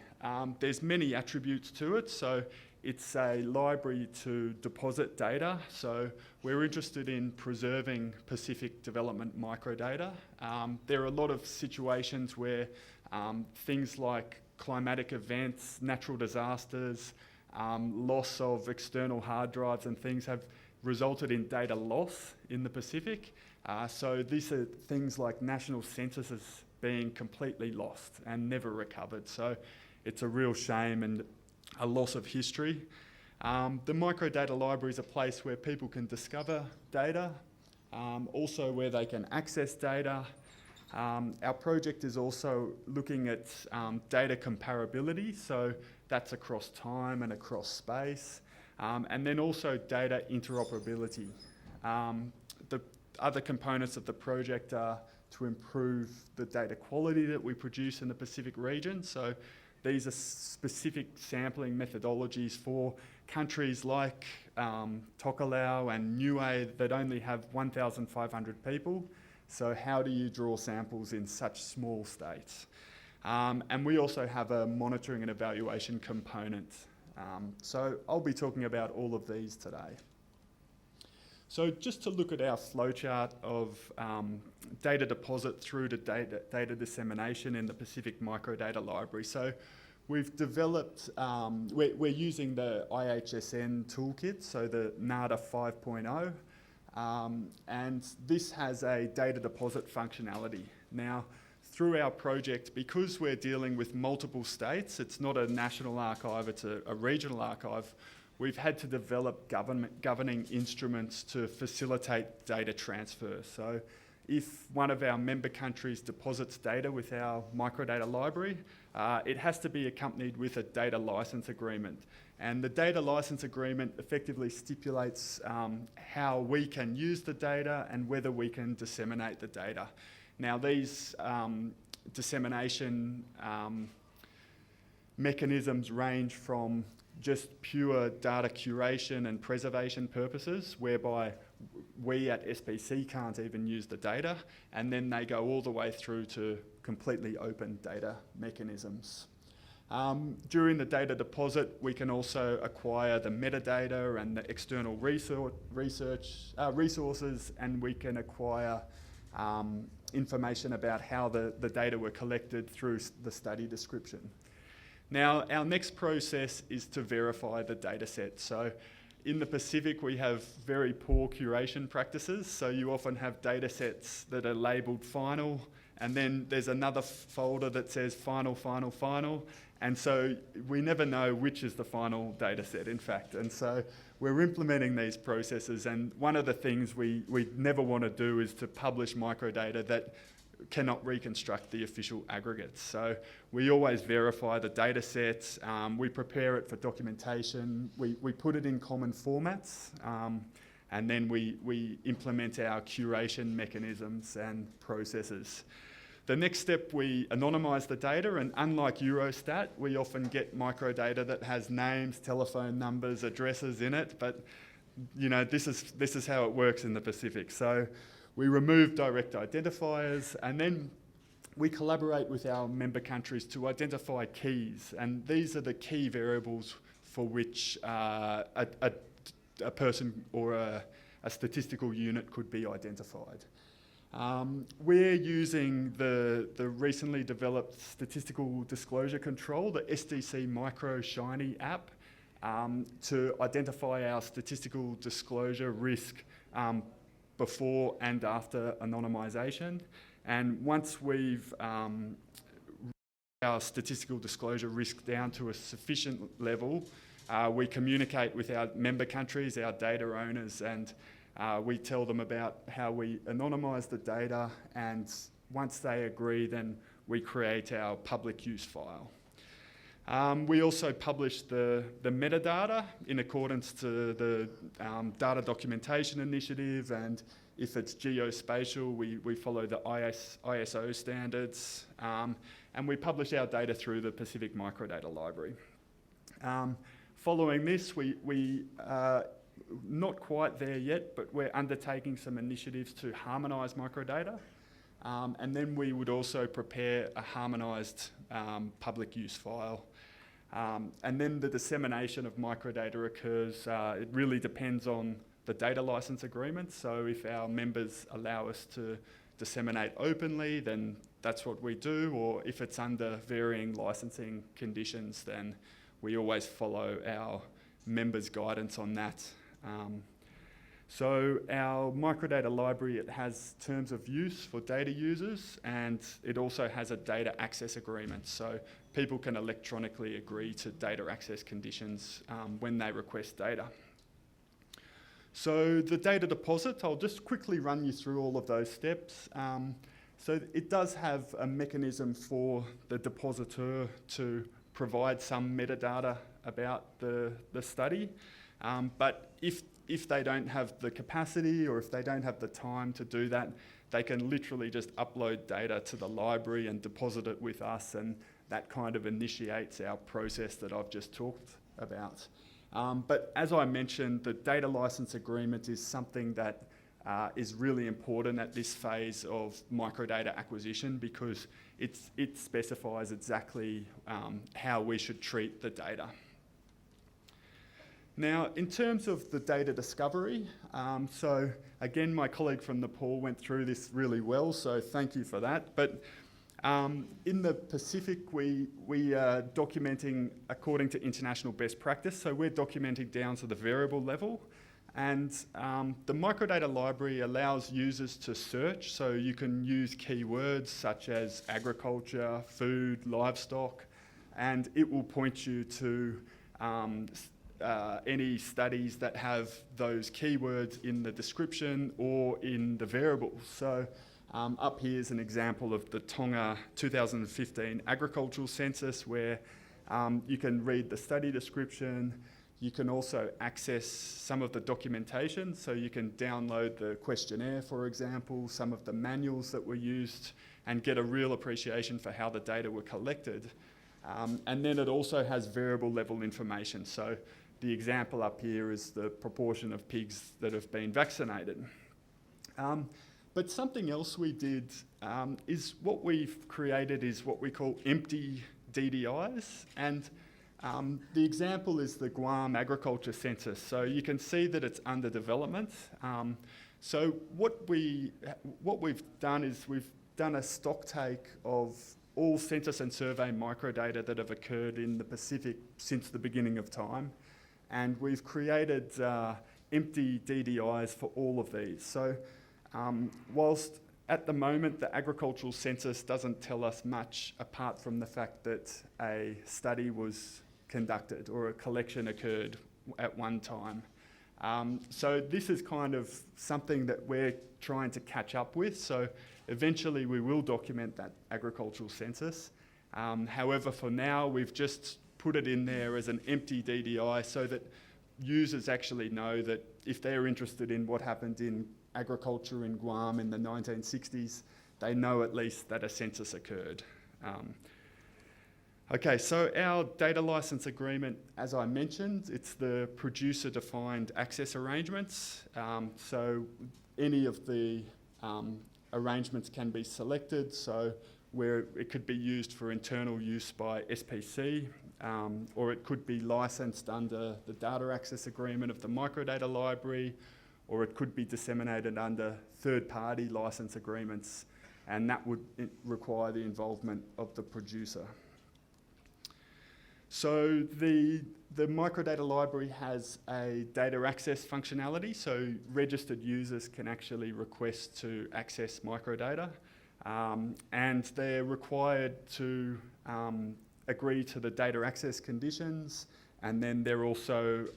S3: there's many attributes to it. So it's a library to deposit data. So we're interested in preserving Pacific development microdata. There are a lot of situations where things like climatic events, natural disasters, loss of external hard drives and things have resulted in data loss in the Pacific. So these are things like national censuses being completely lost and never recovered. So it's a real shame and a loss of history. The Microdata Library is a place where people can discover data, also where they can access data. Our project is also looking at data comparability, so that's across time and across space, and then also data interoperability. The other components of the project are to improve the data quality that we produce in the Pacific region. So these are specific sampling methodologies for countries like Tokelau and Niue that only have 1,500 people. So how do you draw samples in such small states? And we also have a monitoring and evaluation component. So I'll be talking about all of these today. So just to look at our flowchart of data deposit through to data dissemination in the Pacific Microdata Library. So we've developed, we're using the IHSN toolkit, so the NADA 5.0. And this has a data deposit functionality. Now, through our project, because we're dealing with multiple states, it's not a national archive, it's a regional archive, we've had to develop governing instruments to facilitate data transfer. So if one of our member countries deposits data with our microdata library, it has to be accompanied with a data license agreement. And the data license agreement effectively stipulates how we can use the data and whether we can disseminate the data. Now these dissemination mechanisms range from just pure data curation and preservation purposes, whereby we at SPC can't even use the data, and then they go all the way through to completely open data mechanisms. During the data deposit, we can also acquire the metadata and the external resources, and we can acquire information about how the data were collected through the study description. Now, our next process is to verify the data set. So in the Pacific, we have very poor curation practices. So you often have data sets that are labelled final, and then there's another folder that says final, final, final. And so we never know which is the final data set, in fact. And so we're implementing these processes, and one of the things we never want to do is to publish microdata that cannot reconstruct the official aggregates. So we always verify the data sets, we prepare it for documentation, we put it in common formats, and then we implement our curation mechanisms and processes. The next step, we anonymise the data, and unlike Eurostat, we often get microdata that has names, telephone numbers, addresses in it, but you know, this is how it works in the Pacific. So we remove direct identifiers, and then we collaborate with our member countries to identify keys, and these are the key variables for which a person or a statistical unit could be identified. We're using the recently developed statistical disclosure control, the SDC Micro Shiny app, to identify our statistical disclosure risk before and after anonymisation. And once we've our statistical disclosure risk down to a sufficient level, we communicate with our member countries, our data owners, and we tell them about how we anonymise the data, and once they agree, then we create our public use file. We also publish the metadata in accordance to the Data Documentation Initiative, and if it's geospatial, we follow the ISO standards, and we publish our data through the Pacific Microdata Library. Following this, we not quite there yet, but we're undertaking some initiatives to harmonise microdata, and then we would also prepare a harmonised public use file. And then the dissemination of microdata occurs, it really depends on the data license agreement. So if our members allow us to disseminate openly, then that's what we do, or if it's under varying licensing conditions, then we always follow our members' guidance on that. So our microdata library, it has terms of use for data users, and it also has a data access agreement. So people can electronically agree to data access conditions when they request data. So the data deposit, I'll just quickly run you through all of those steps. So it does have a mechanism for the depositor to provide some metadata about the study, but if they don't have the capacity or if they don't have the time to do that, they can literally just upload data to the library and deposit it with us, and that kind of initiates our process that I've just talked about. But as I mentioned, the data license agreement is something that is really important at this phase of microdata acquisition, because it specifies exactly how we should treat the data. Now, in terms of the data discovery, so again, my colleague from Nepal went through this really well, so thank you for that. But in the Pacific, we are documenting according to international best practice, so we're documenting down to the variable level. And the microdata library allows users to search, so you can use keywords such as agriculture, food, livestock, and it will point you to any studies that have those keywords in the description or in the variables. So up here is an example of the Tonga 2015 agricultural census, where you can read the study description. You can also access some of the documentation, so you can download the questionnaire, for example, some of the manuals that were used, and get a real appreciation for how the data were collected. And then it also has variable level information. So the example up here is the proportion of pigs that have been vaccinated. But something else we did is what we've created is what we call empty DDIs. And the example is the Guam agriculture census. So you can see that it's under development. So what we've done is we've done a stock take of all census and survey microdata that have occurred in the Pacific since the beginning of time. And we've created empty DDIs for all of these. So whilst at the moment the agricultural census doesn't tell us much apart from the fact that a study was conducted or a collection occurred at one time. So this is kind of something that we're trying to catch up with. So eventually we will document that agricultural census. However, for now, we've just put it in there as an empty DDI so that users actually know that if they're interested in what happened in agriculture in Guam in the 1960s, they know at least that a census occurred. Okay, so our data license agreement, as I mentioned, it's the producer-defined access arrangements. So any of the arrangements can be selected, so where it could be used for internal use by SPC, or it could be licensed under the data access agreement of the Microdata library, or it could be disseminated under third-party license agreements, and that would require the involvement of the producer. So the Microdata library has a data access functionality, so registered users can actually request to access microdata, and they're required to agree to the data access conditions, and then they're also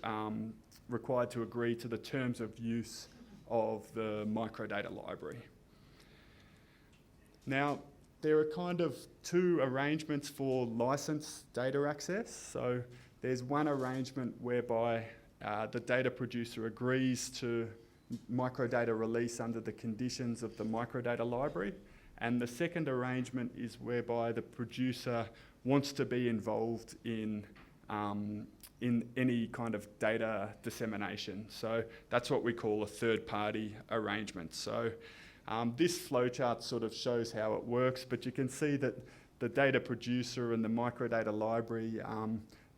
S3: required to agree to the terms of use of the Microdata library. Now, there are kind of two arrangements for licensed data access. So there's one arrangement whereby the data producer agrees to microdata release under the conditions of the Microdata library. And the second arrangement is whereby the producer wants to be involved in any kind of data dissemination. So that's what we call a third-party arrangement. So this flowchart sort of shows how it works, but you can see that the data producer and the Microdata library,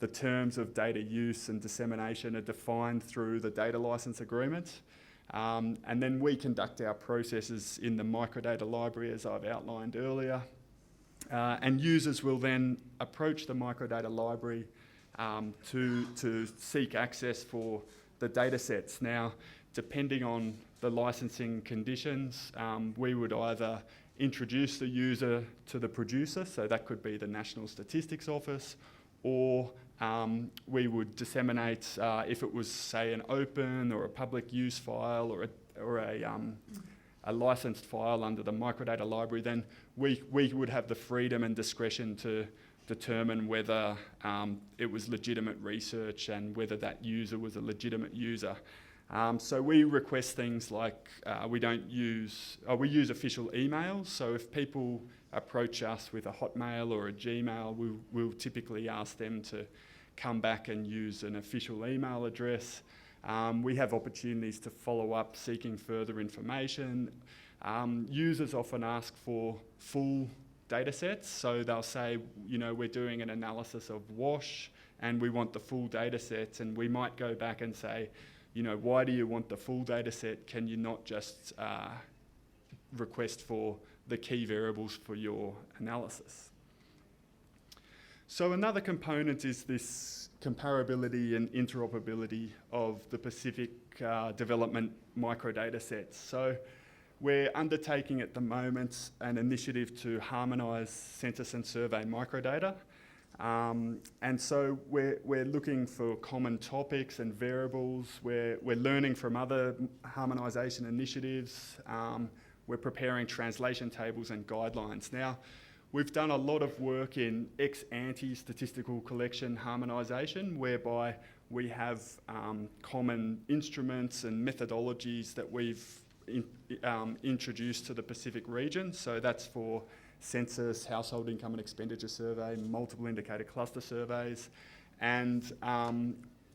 S3: the terms of data use and dissemination are defined through the data license agreement. And then we conduct our processes in the Microdata library, as I've outlined earlier. And users will then approach the Microdata library to seek access for the data sets. Now, depending on the licensing conditions, we would either introduce the user to the producer, so that could be the National Statistics Office, or we would disseminate, if it was, say, an open or a public use file or a licensed file under the Microdata library, then we would have the freedom and discretion to determine whether it was legitimate research and whether that user was a legitimate user. So we request things like we use official emails. So if people approach us with a Hotmail or a Gmail, we'll typically ask them to come back and use an official email address. We have opportunities to follow up seeking further information. Users often ask for full data sets. So they'll say, you know, we're doing an analysis of WASH and we want the full data sets, and we might go back and say, you know, why do you want the full data set? Can you not just request for the key variables for your analysis? So another component is this comparability and interoperability of the Pacific development microdata sets. So we're undertaking at the moment an initiative to harmonise census and survey microdata. And so we're looking for common topics and variables. We're learning from other harmonisation initiatives. We're preparing translation tables and guidelines. Now, we've done a lot of work in ex-ante statistical collection harmonisation, whereby we have common instruments and methodologies that we've introduced to the Pacific region. So that's for census, household income and expenditure survey, multiple indicator cluster surveys. And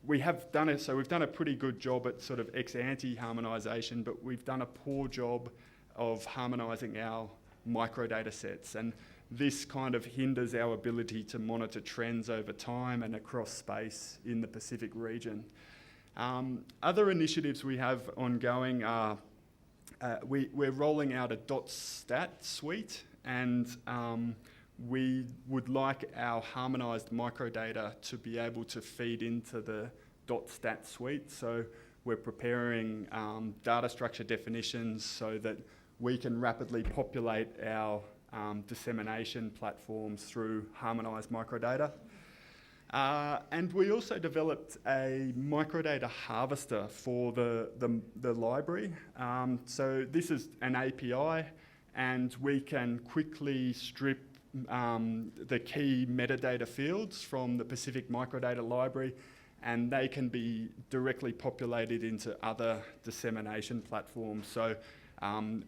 S3: we have done it, so we've done a pretty good job at sort of ex-ante harmonisation, but we've done a poor job of harmonising our microdata sets. And this kind of hinders our ability to monitor trends over time and across space in the Pacific region. Other initiatives we have ongoing are we're rolling out a .stat suite, and we would like our harmonized microdata to be able to feed into the .stat suite. So we're preparing data structure definitions so that we can rapidly populate our dissemination platforms through harmonized microdata. And we also developed a microdata harvester for the library. So this is an API, and we can quickly strip the key metadata fields from the Pacific Microdata Library, and they can be directly populated into other dissemination platforms. So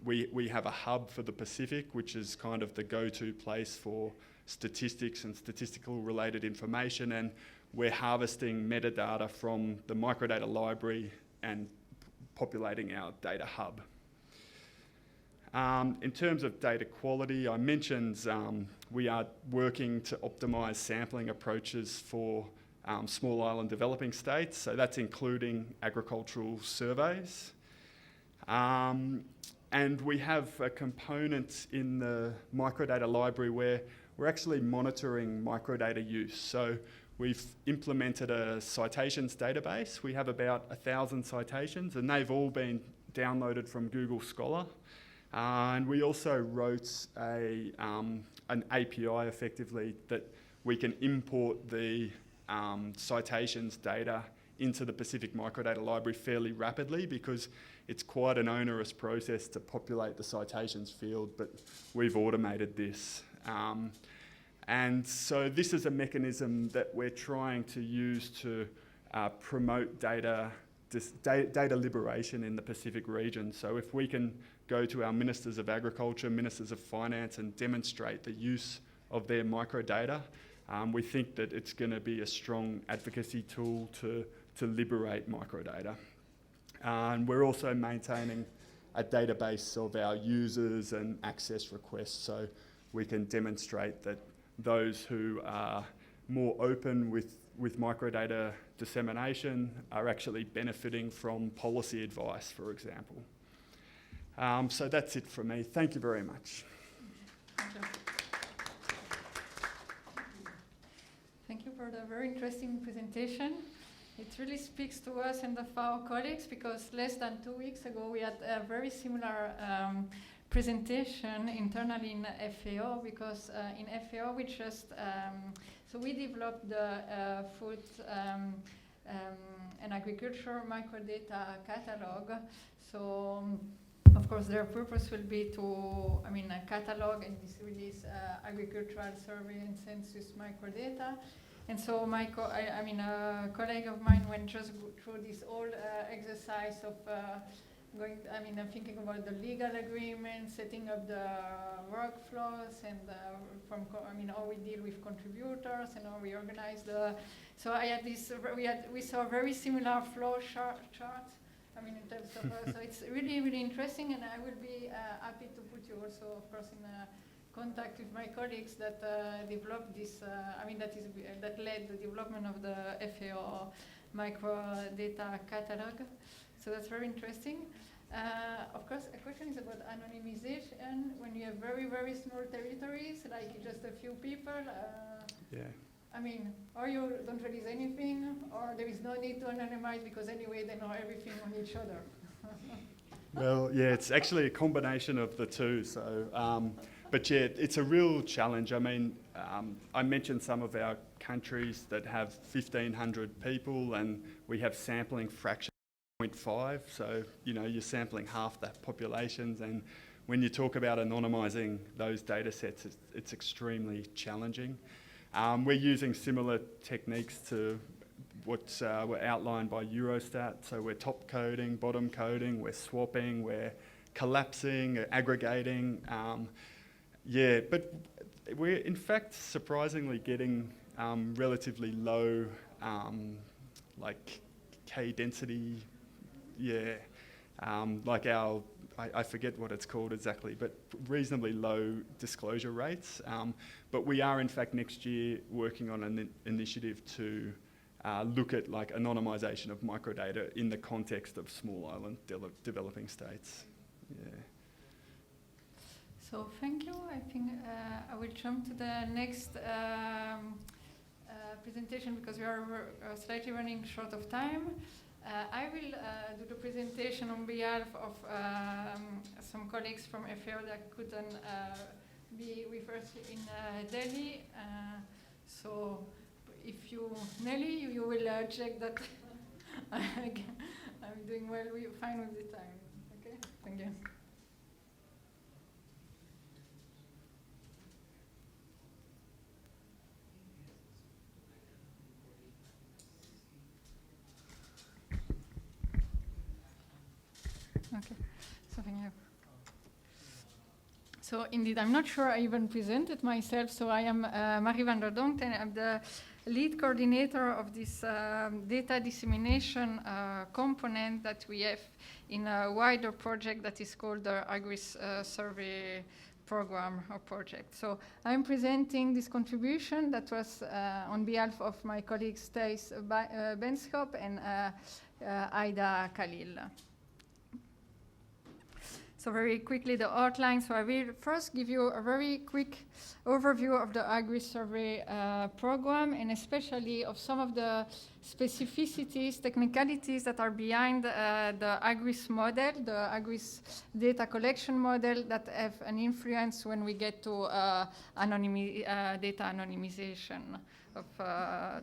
S3: we have a hub for the Pacific, which is kind of the go-to place for statistics and statistical related information, and we're harvesting metadata from the microdata library and populating our data hub. In terms of data quality, I mentioned we are working to optimise sampling approaches for small island developing states, so that's including agricultural surveys. And we have a component in the microdata library where we're actually monitoring microdata use. So we've implemented a citations database. We have about 1,000 citations, and they've all been downloaded from Google Scholar. And we also wrote an API effectively that we can import the citations data into the Pacific Microdata Library fairly rapidly, because it's quite an onerous process to populate the citations field, but we've automated this. And so this is a mechanism that we're trying to use to promote data liberation in the Pacific region. So if we can go to our ministers of agriculture, ministers of finance, and demonstrate the use of their microdata, we think that it's going to be a strong advocacy tool to liberate microdata. And we're also maintaining a database of our users and access requests, so we can demonstrate that those who are more open with microdata dissemination are actually benefiting from policy advice, for example. So that's it from me. Thank you very much.
S1: Thank you for the very interesting presentation. It really speaks to us and our colleagues, because less than 2 weeks ago we had a very similar presentation internally in FAO, because in FAO we just, so we developed the food and agriculture microdata catalog. So of course their purpose will be to, catalog and release agricultural survey and census microdata. And so a colleague of mine went just through this whole exercise of thinking about the legal agreement, setting up the workflows, and how we deal with contributors and how we organize the. So I had this. We saw a very similar flow chart. In terms of. So it's really, really interesting, and I will be happy to put you also, of course, in contact with my colleagues that developed this. That led the development of the FAO microdata catalog. So that's very interesting. Of course, a question is about anonymization when you have very, very small territories, like just a few people.
S3: Yeah.
S1: Or you don't release anything, or there is no need to anonymize because anyway they know everything on each other.
S3: Well, yeah, it's actually a combination of the two. So, but yeah, it's a real challenge. I mentioned some of our countries that have 1,500 people, and we have sampling fraction 0.5. So, you're sampling half that populations, and when you talk about anonymising those data sets, it's extremely challenging. We're using similar techniques to what were outlined by Eurostat. So we're top coding, bottom coding, we're swapping, we're collapsing, aggregating. But we're in fact surprisingly getting relatively low K density. I forget what it's called exactly, but reasonably low disclosure rates. But we are in fact next year working on an initiative to look at anonymisation of microdata in the context of small island developing states. Yeah.
S1: So thank you. I think I will jump to the next presentation because we are slightly running short of time. I will do the presentation on behalf of some colleagues from FAO that couldn't be with us in Delhi. So if you, Nelly, you will check that I'm doing well, fine with the time. Okay, thank you. Okay, so thank you. So indeed, I'm not sure I even presented myself. So I am Marie van der Donk, and I'm the lead coordinator of this data dissemination component that we have in a wider project that is called the Agris Survey Program or project. So I'm presenting this contribution that was on behalf of my colleagues Thijs Benschop and Aida Khalil. So very quickly the outline. So I will first give you a very quick overview of the Agris Survey program, and especially of some of the specificities, technicalities that are behind the Agris model, the Agris data collection model that have an influence when we get to data anonymization of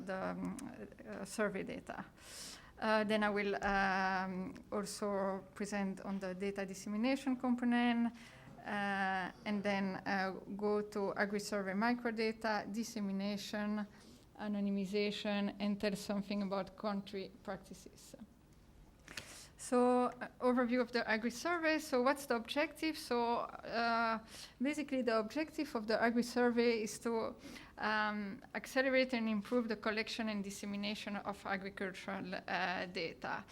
S1: the survey data. Then I will also present on the data dissemination component, and then go to Agris Survey microdata, dissemination, anonymization, and tell something about country practices. So overview of the Agris Survey. So what's the objective? So basically the objective of the Agris Survey is to accelerate and improve the collection and dissemination of agricultural data.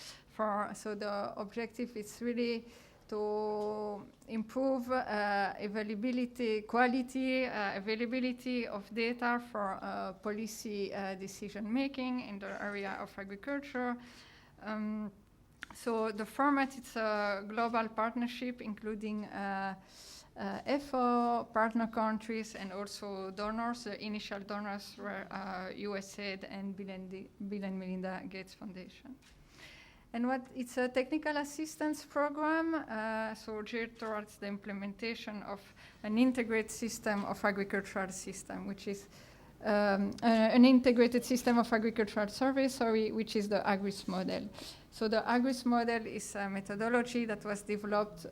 S1: So the objective is really to improve availability, quality, availability of data for policy decision making in the area of agriculture. So the format, it's a global partnership including FAO, partner countries, and also donors. The initial donors were USAID and Bill and Melinda Gates Foundation. And it's a technical assistance program, so geared towards the implementation of an integrated system of agricultural system, which is an integrated system of agricultural surveys, which is the Agris model. So the Agris model is a methodology that was developed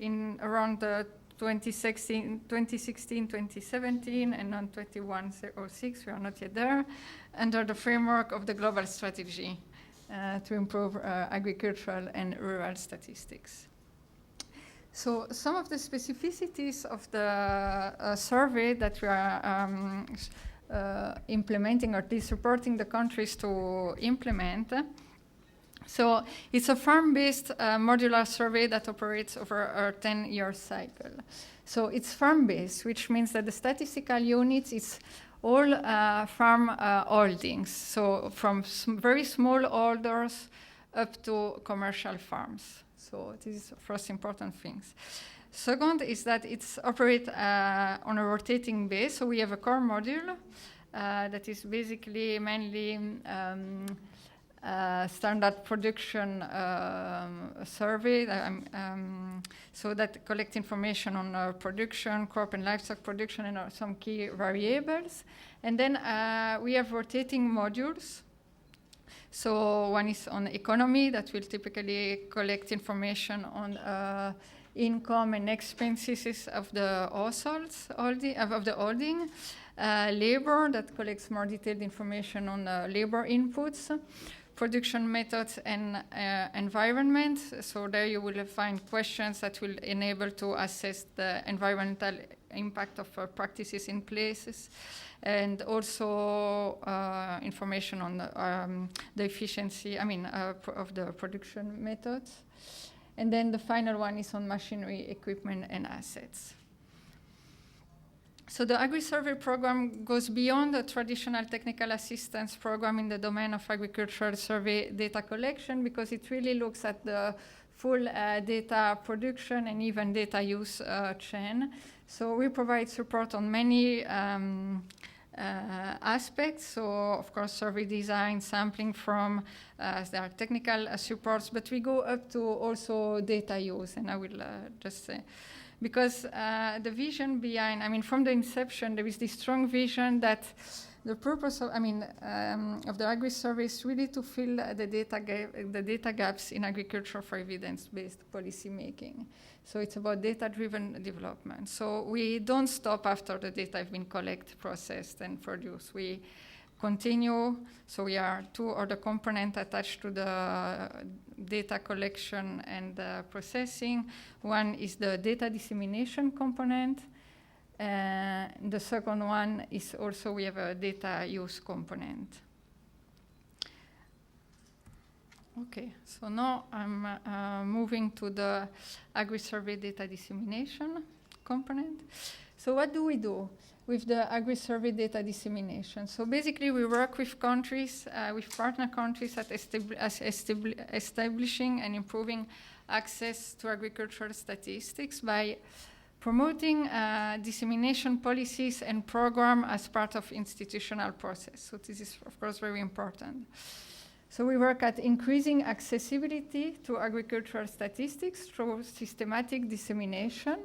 S1: in around 2016, 2017, and on 2106, we are not yet there, under the framework of the global strategy to improve agricultural and rural statistics. So some of the specificities of the survey that we are implementing, or at least supporting the countries to implement. So it's a farm-based modular survey that operates over a 10-year cycle. So it's farm-based, which means that the statistical units is all farm holdings. So from very small holders up to commercial farms. So this is first important things. Second is that it's operate on a rotating base. So we have a core module that is basically mainly standard production survey, so that collect information on production, crop and livestock production, and some key variables. And then we have rotating modules. So one is on economy, that will typically collect information on income and expenses of the households, of the holding. Labor, that collects more detailed information on labor inputs. Production methods and environment. So there you will find questions that will enable to assess the environmental impact of practices in places, and also information on the efficiency, of the production methods. And then the final one is on machinery, equipment, and assets. So the Agris Survey program goes beyond the traditional technical assistance program in the domain of agricultural survey data collection, because it really looks at the full data production and even data use chain. So we provide support on many aspects. So of course, survey design, sampling from, there are technical supports, but we go up to also data use, and I will just say, because the vision behind, I mean, from the inception, there is this strong vision that the purpose of, of the agri-survey is really to fill the data gaps in agriculture for evidence-based policy making. So it's about data-driven development. So we don't stop after the data have been collected, processed, and produced. We continue. So we are two other components attached to the data collection and processing. One is the data dissemination component. The second one is also we have a data use component. Okay, so now I'm moving to the agri-survey data dissemination component. So what do we do with the agri-survey data dissemination? So basically we work with countries, with partner countries at establishing and improving access to agricultural statistics by promoting dissemination policies and program as part of institutional process. So this is, of course, very important. So we work at increasing accessibility to agricultural statistics through systematic dissemination.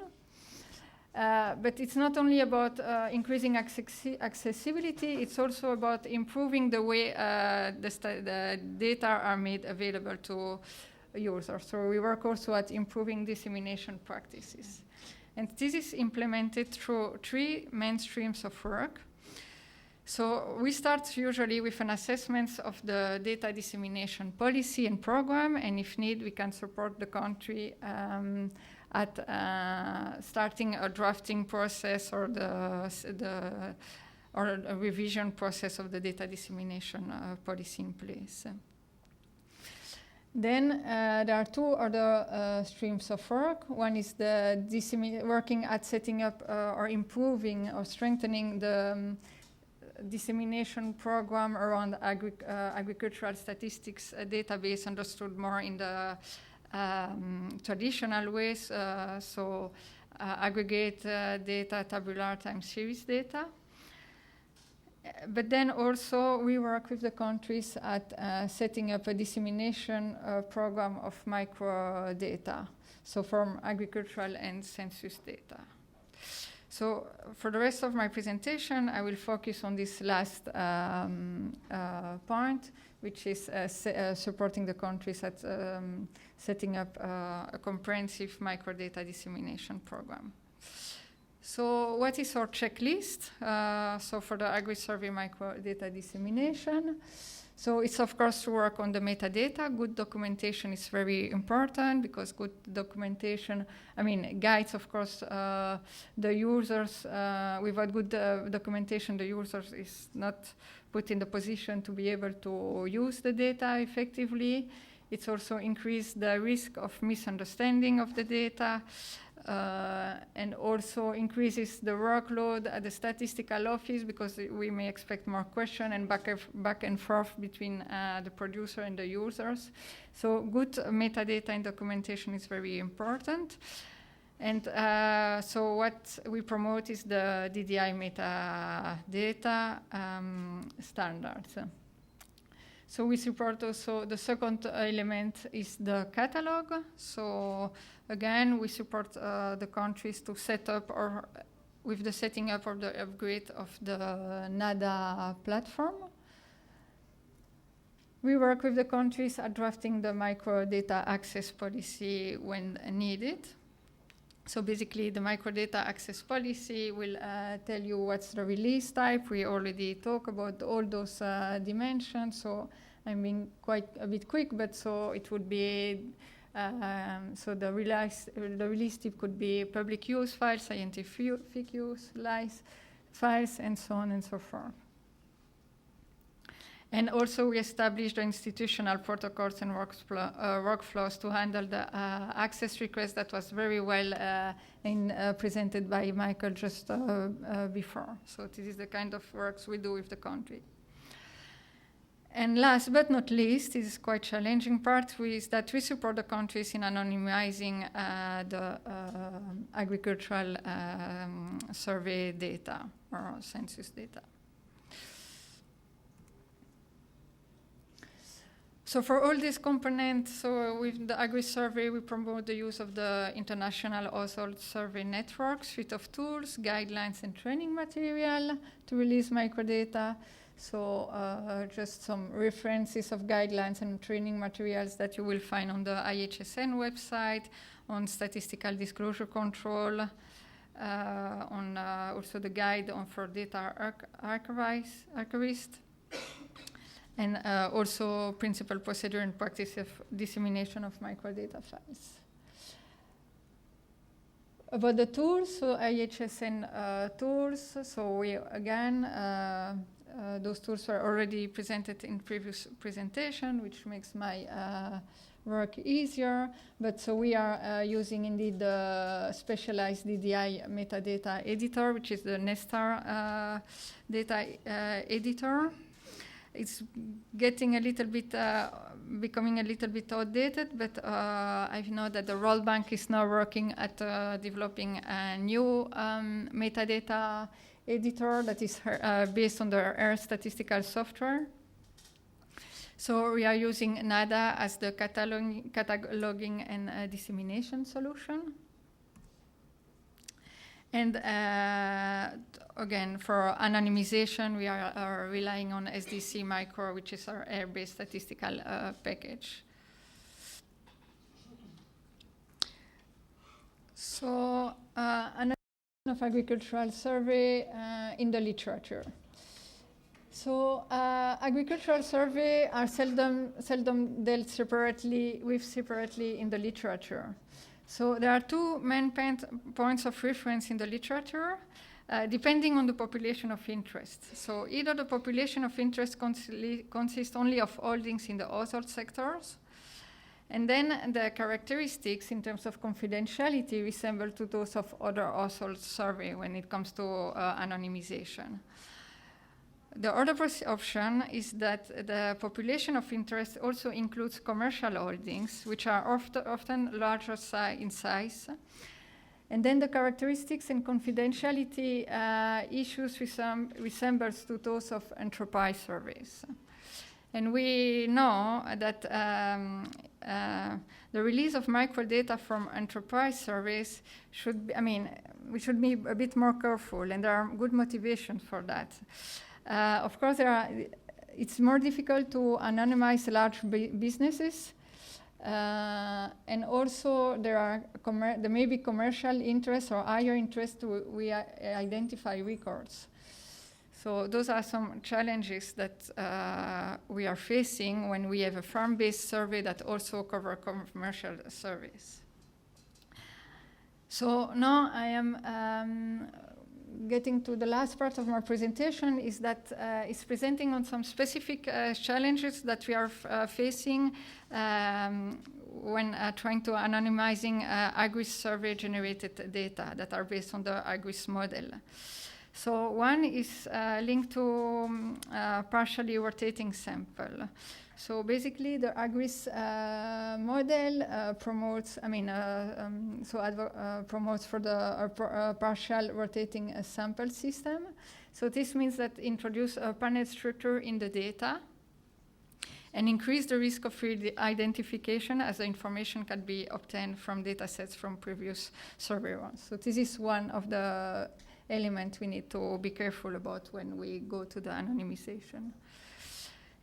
S1: But it's not only about increasing accessibility, it's also about improving the way the data are made available to users. So we work also at improving dissemination practices. And this is implemented through three main streams of work. So we start usually with an assessment of the data dissemination policy and program, and if need, we can support the country at starting a drafting process or a revision process of the data dissemination policy in place. Then there are two other streams of work. One is the working at setting up or improving or strengthening the dissemination program around agricultural statistics database, understood more in the traditional ways, so aggregate data, tabular time series data. But then also we work with the countries at setting up a dissemination program of microdata, so from agricultural and census data. So for the rest of my presentation, I will focus on this last point, which is supporting the countries at setting up a comprehensive microdata dissemination program. So what is our checklist? So for the agri-survey microdata dissemination, so it's of course to work on the metadata. Good documentation is very important because good documentation, guides of course the users. Without good documentation, the users is not put in the position to be able to use the data effectively. It's also increased the risk of misunderstanding of the data. And also increases the workload at the statistical office because we may expect more questions and back and forth between the producer and the users. So good metadata and documentation is very important. And so what we promote is the DDI metadata standards. So we support also, the second element is the catalog. So again, we support the countries to set up or with the setting up or the upgrade of the NADA platform. We work with the countries at drafting the microdata access policy when needed. So basically the microdata access policy will tell you what's the release type. We already talked about all those dimensions. So I'm being quite a bit quick, but so it would be, so the release type could be public use files, scientific use files, and so on and so forth. And also we established the institutional protocols and workflows to handle the access request that was very well presented by Michael just before. So this is the kind of works we do with the country. And last but not least, this is quite challenging part, is that we support the countries in anonymizing the agricultural survey data or census data. So for all these components, so with the agri-survey, we promote the use of the International Household Survey Network, suite of tools, guidelines, and training material to release microdata. So just some references of guidelines and training materials that you will find on the IHSN website, on statistical disclosure control, on also the guide for data archivist, and also principle, procedure, and practice of dissemination of microdata files. About the tools, so IHSN tools, so we again, those tools were already presented in previous presentation, which makes my work easier. But so we are using indeed the specialized DDI metadata editor, which is the Nestar data editor. It's getting a little bit, becoming a little bit outdated, but I know that the World Bank is now working at developing a new metadata editor that is based on their Air statistical software. So we are using NADA as the cataloging and dissemination solution. And again, for anonymization, we are relying on SDC Micro, which is our air-based statistical package. So analysis of agricultural survey in the literature. So agricultural survey are seldom dealt separately in the literature. So there are two main points of reference in the literature, depending on the population of interest. So either the population of interest consists only of holdings in the household sectors, and then the characteristics in terms of confidentiality resemble to those of other household survey when it comes to anonymization. The other option is that the population of interest also includes commercial holdings, which are often larger in size. And then the characteristics and confidentiality issues resembles to those of enterprise surveys. And we know that the release of microdata from enterprise surveys should be, we should be a bit more careful, and there are good motivations for that. Of course, it's more difficult to anonymize large businesses, and also there may be commercial interest or higher interest to identify records. So those are some challenges that we are facing when we have a farm-based survey that also covers commercial surveys. So now I am getting to the last part of my presentation, is that it's presenting on some specific challenges that we are facing when trying to anonymizing AGRIS survey generated data that are based on the AGRIS model. So one is linked to partially rotating sample. So basically, the AGRIS model promotes, promotes for the partial rotating sample system. So this means that introduce a panel structure in the data and increase the risk of re-identification as the information can be obtained from data sets from previous survey runs. So this is one of the elements we need to be careful about when we go to the anonymization.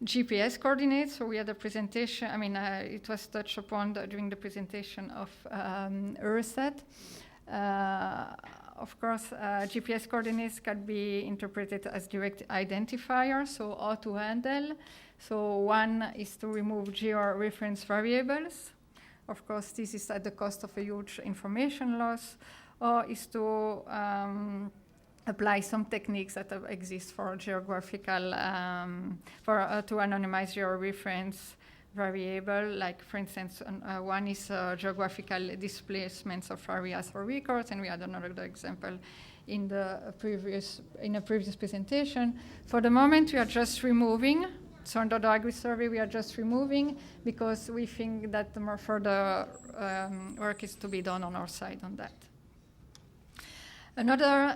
S1: GPS coordinates, so we had a presentation, it was touched upon during the presentation of Eurostat. Of course, GPS coordinates can be interpreted as direct identifiers, so how to handle. So one is to remove geo-reference variables. Of course, this is at the cost of a huge information loss, or is to apply some techniques that exist for geographical, to anonymize your reference variable. Like, for instance, one is geographical displacements of areas or records, and we had another example in a previous presentation. For the moment, we are just removing So under the agri-survey, we are just removing because we think that the more further work is to be done on our side on that. Another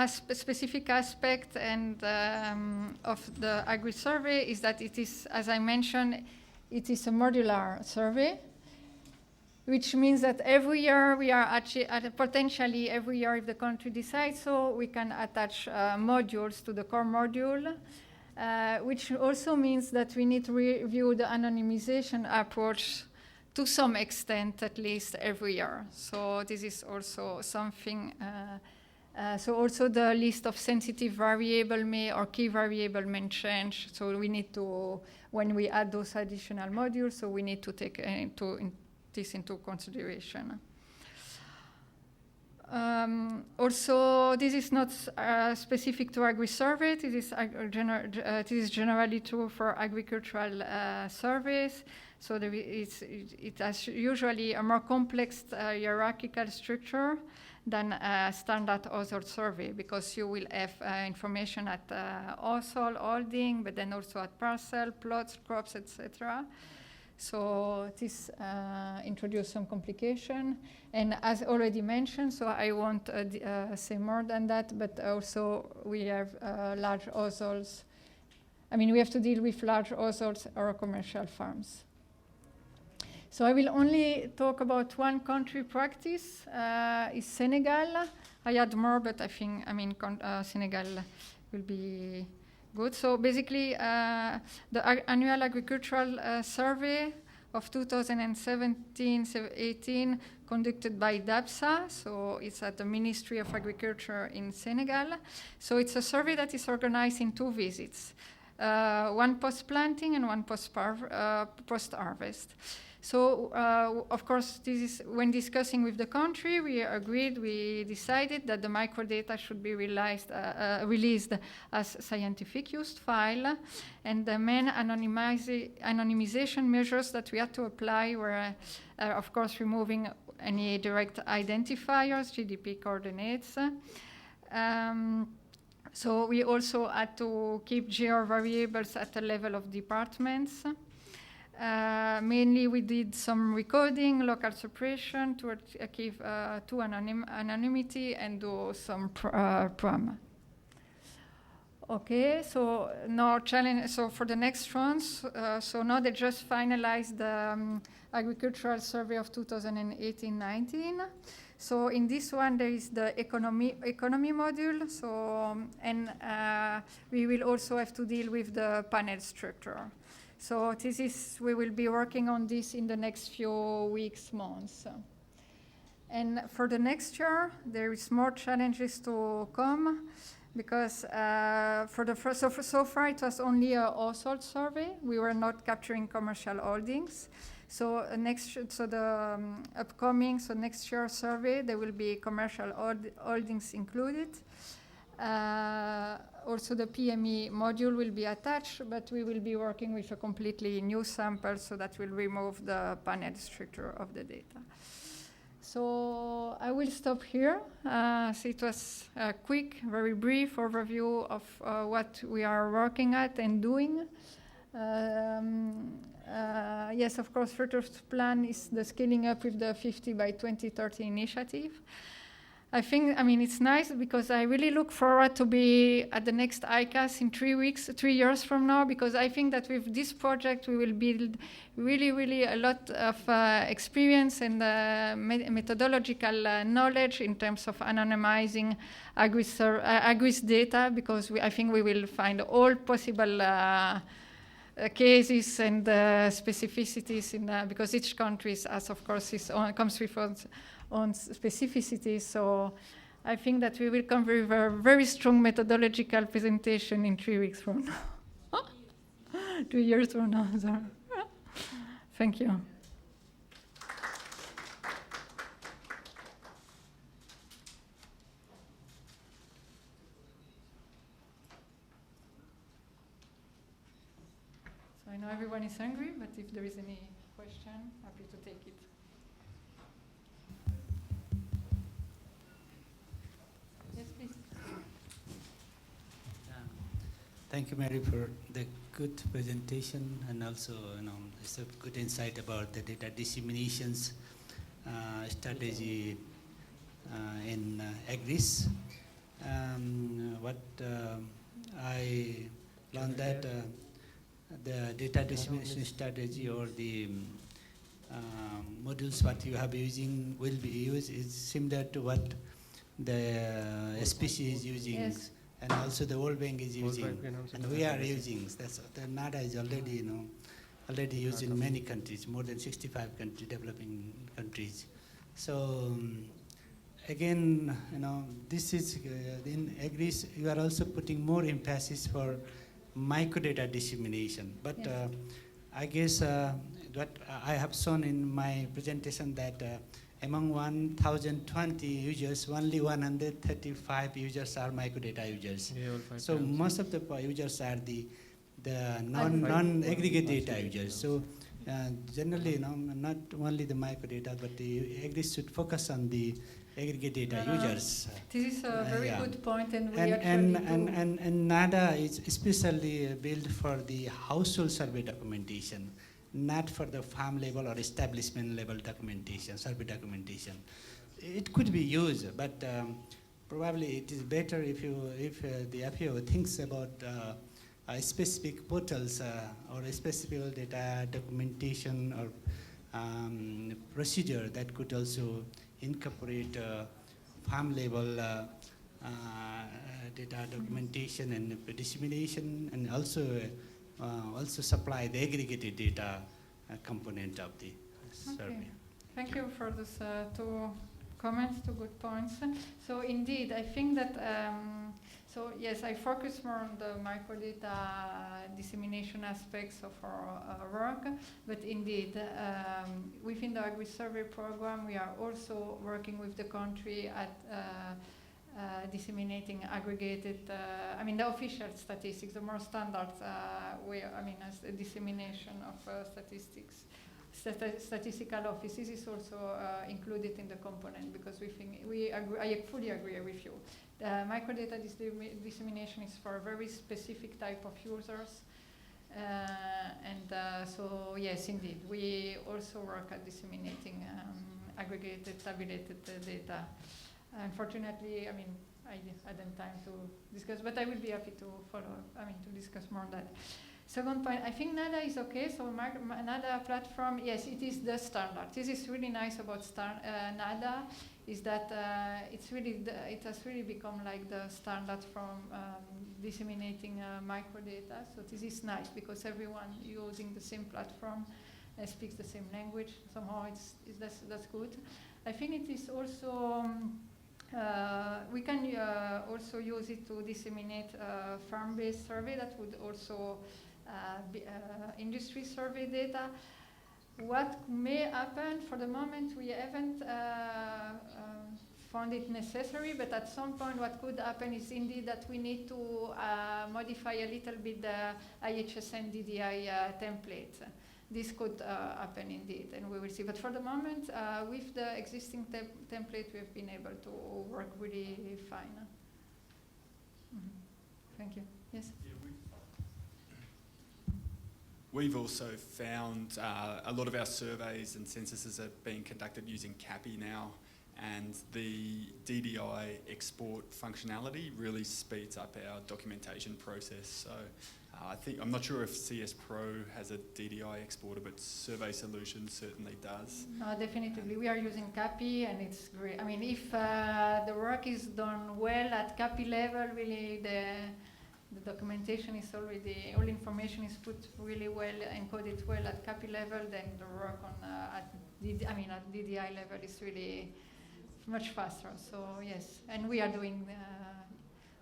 S1: specific aspect of the agri-survey is that it is, as I mentioned, it is a modular survey, which means that every year we are actually, potentially every year if the country decides so, we can attach modules to the core module, which also means that we need to review the anonymization approach to some extent, at least every year. So this is also something, so also the list of sensitive variable may or key variable may change. So we need to, when we add those additional modules, so we need to take this into consideration. Also, this is not specific to agri-survey. This is generally true for agricultural surveys. So it has usually a more complex hierarchical structure than a standard household survey, because you will have information at household, holding, but then also at parcel, plots, crops, etc. So this introduced some complication. And as already mentioned, so I won't say more than that, but also we have large households. I mean, we have to deal with large households or commercial farms. So I will only talk about one country practice, is Senegal. I had more, but I think, Senegal will be good. So basically, the annual agricultural survey of 2017-18 conducted by DAPSA, so it's at the Ministry of Agriculture in Senegal. So it's a survey that is organized in 2 visits, one post-planting and one post-harvest. So, of course, this is when discussing with the country, we decided that the microdata should be released as scientific use file, and the main anonymization measures that we had to apply were, of course, removing any direct identifiers, GDP coordinates. So we also had to keep geo variables at the level of departments. Mainly we did some recoding, local suppression to achieve anonymity and do some prom. Okay, so now challenge. So for the next rounds, so now they just finalized the agricultural survey of 2018-19. So in this one there is the economy module. So we will also have to deal with the panel structure. So we will be working on this in the next few weeks, months. And for the next year, there is more challenges to come, because for the first, so far it was only a household survey. We were not capturing commercial holdings. So next year survey, there will be commercial holdings included. Also the PME module will be attached, but we will be working with a completely new sample, so that will remove the panel structure of the data. So I will stop here. So it was a quick, very brief overview of what we are working at and doing. Yes, of course, further plan is the scaling up with the 50 by 2030 initiative. I think, it's nice because I really look forward to be at the next ICAS in 3 years from now, because I think that with this project we will build really a lot of experience and methodological knowledge in terms of anonymizing agri's data, because I think we will find all possible cases and specificities because each country has, of course, comes with on specificities. So I think that we will come with a very strong methodological presentation in 3 weeks from now. 2 years from now, sorry. Thank you. So I know everyone is hungry, but if there is any question, happy to take it.
S2: Thank you, Mary, for the good presentation, and also, it's a good insight about the data disseminations strategy in agris. What I learned that the data dissemination strategy or the modules what you have using will be used is similar to what the SPC is using.
S1: Yes.
S2: And also the World Bank is using, and we are using. That's the NADA is already, already used in many countries, more than 65 developing countries. So again, this is in agris. You are also putting more emphasis for microdata dissemination. But
S1: Yes.
S2: I guess what I have shown in my presentation that among 1,020 users, only 135 users are microdata users. So most of the users are the non-aggregate data users. So generally, not only the microdata, but the agris should focus on the aggregate data users.
S1: This is a very good point, and we
S2: and NADA is especially built for the household survey documentation, not for the farm level or establishment level documentation, survey documentation. It could be used, but probably it is better if the FAO thinks about specific portals or a specific data documentation or procedure that could also incorporate farm level data documentation and dissemination, and also supply the aggregated data component of the survey.
S1: Thank you for those two comments, two good points. So indeed, I think that, so yes, I focus more on the microdata dissemination aspects of our work, but indeed, within the Agri-Survey program, we are also working with the country at disseminating aggregated, the official statistics, the more standard way, as the dissemination of statistics. Statistical offices is also included in the component, because we think I fully agree with you. Microdata dissemination is for a very specific type of users, so yes, indeed, we also work at disseminating aggregated, tabulated data. Unfortunately, I hadn't time to discuss, but I will be happy to follow up, to discuss more on that. Second point, I think NADA is okay. So NADA platform, yes, it is the standard. This is really nice about NADA, is that it has really become like the standard from disseminating microdata. So this is nice because everyone using the same platform speaks the same language. Somehow that's good. I think it is also we can also use it to disseminate farm-based survey that would also industry survey data. What may happen, for the moment we haven't found it necessary, but at some point what could happen is indeed that we need to modify a little bit the IHS and DDI template. This could happen indeed, and we will see. But for the moment, with the existing template, we've been able to work really fine. Thank you. Yes?
S3: Yeah, we've also found a lot of our surveys and censuses are being conducted using CAPI now, and the DDI export functionality really speeds up our documentation process. So I'm not sure if CS Pro has a DDI exporter, but Survey Solutions certainly does.
S1: No, definitely. We are using CAPI, and it's great. If the work is done well at CAPI level, really the documentation is already, all information is put really well, encoded well at CAPI level, then the work on at DDI level is really much faster. So yes, and we are doing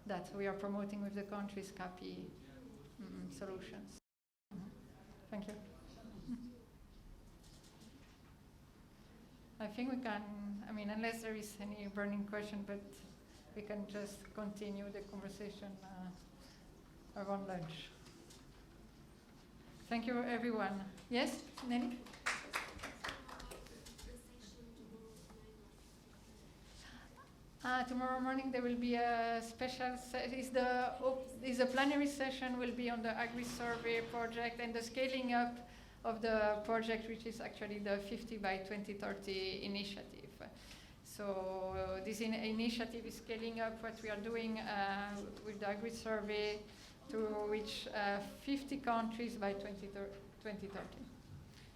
S1: that. We are promoting with the country's CAPI solutions. Thank you. I think we can, unless there is any burning question, but we can just continue the conversation around lunch. Thank you, everyone. Yes, Nelly? tomorrow morning there will be a special, is the plenary session will be on the Agri-Survey project and the scaling up of the project, which is actually the 50 by 2030 initiative. So this initiative is scaling up what we are doing with the Agri-Survey to reach 50 countries by 2030.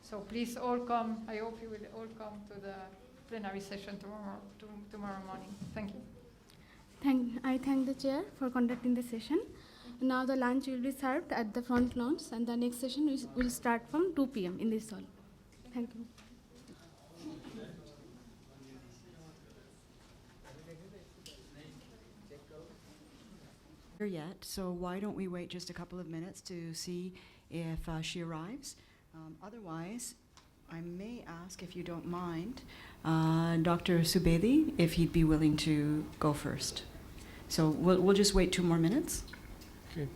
S1: So please all come. I hope you will all come to the plenary session tomorrow morning. Thank you.
S7: I thank the chair for conducting the session. Now the lunch will be served at the front launch, and the next session will start from 2 p.m. in this hall. Thank you.
S8: Yet, so why don't we wait just a couple of minutes to see if she arrives? Otherwise, I may ask, if you don't mind, Dr. Subedi, if he'd be willing to go first. So we'll just wait 2 more minutes.
S9: Okay.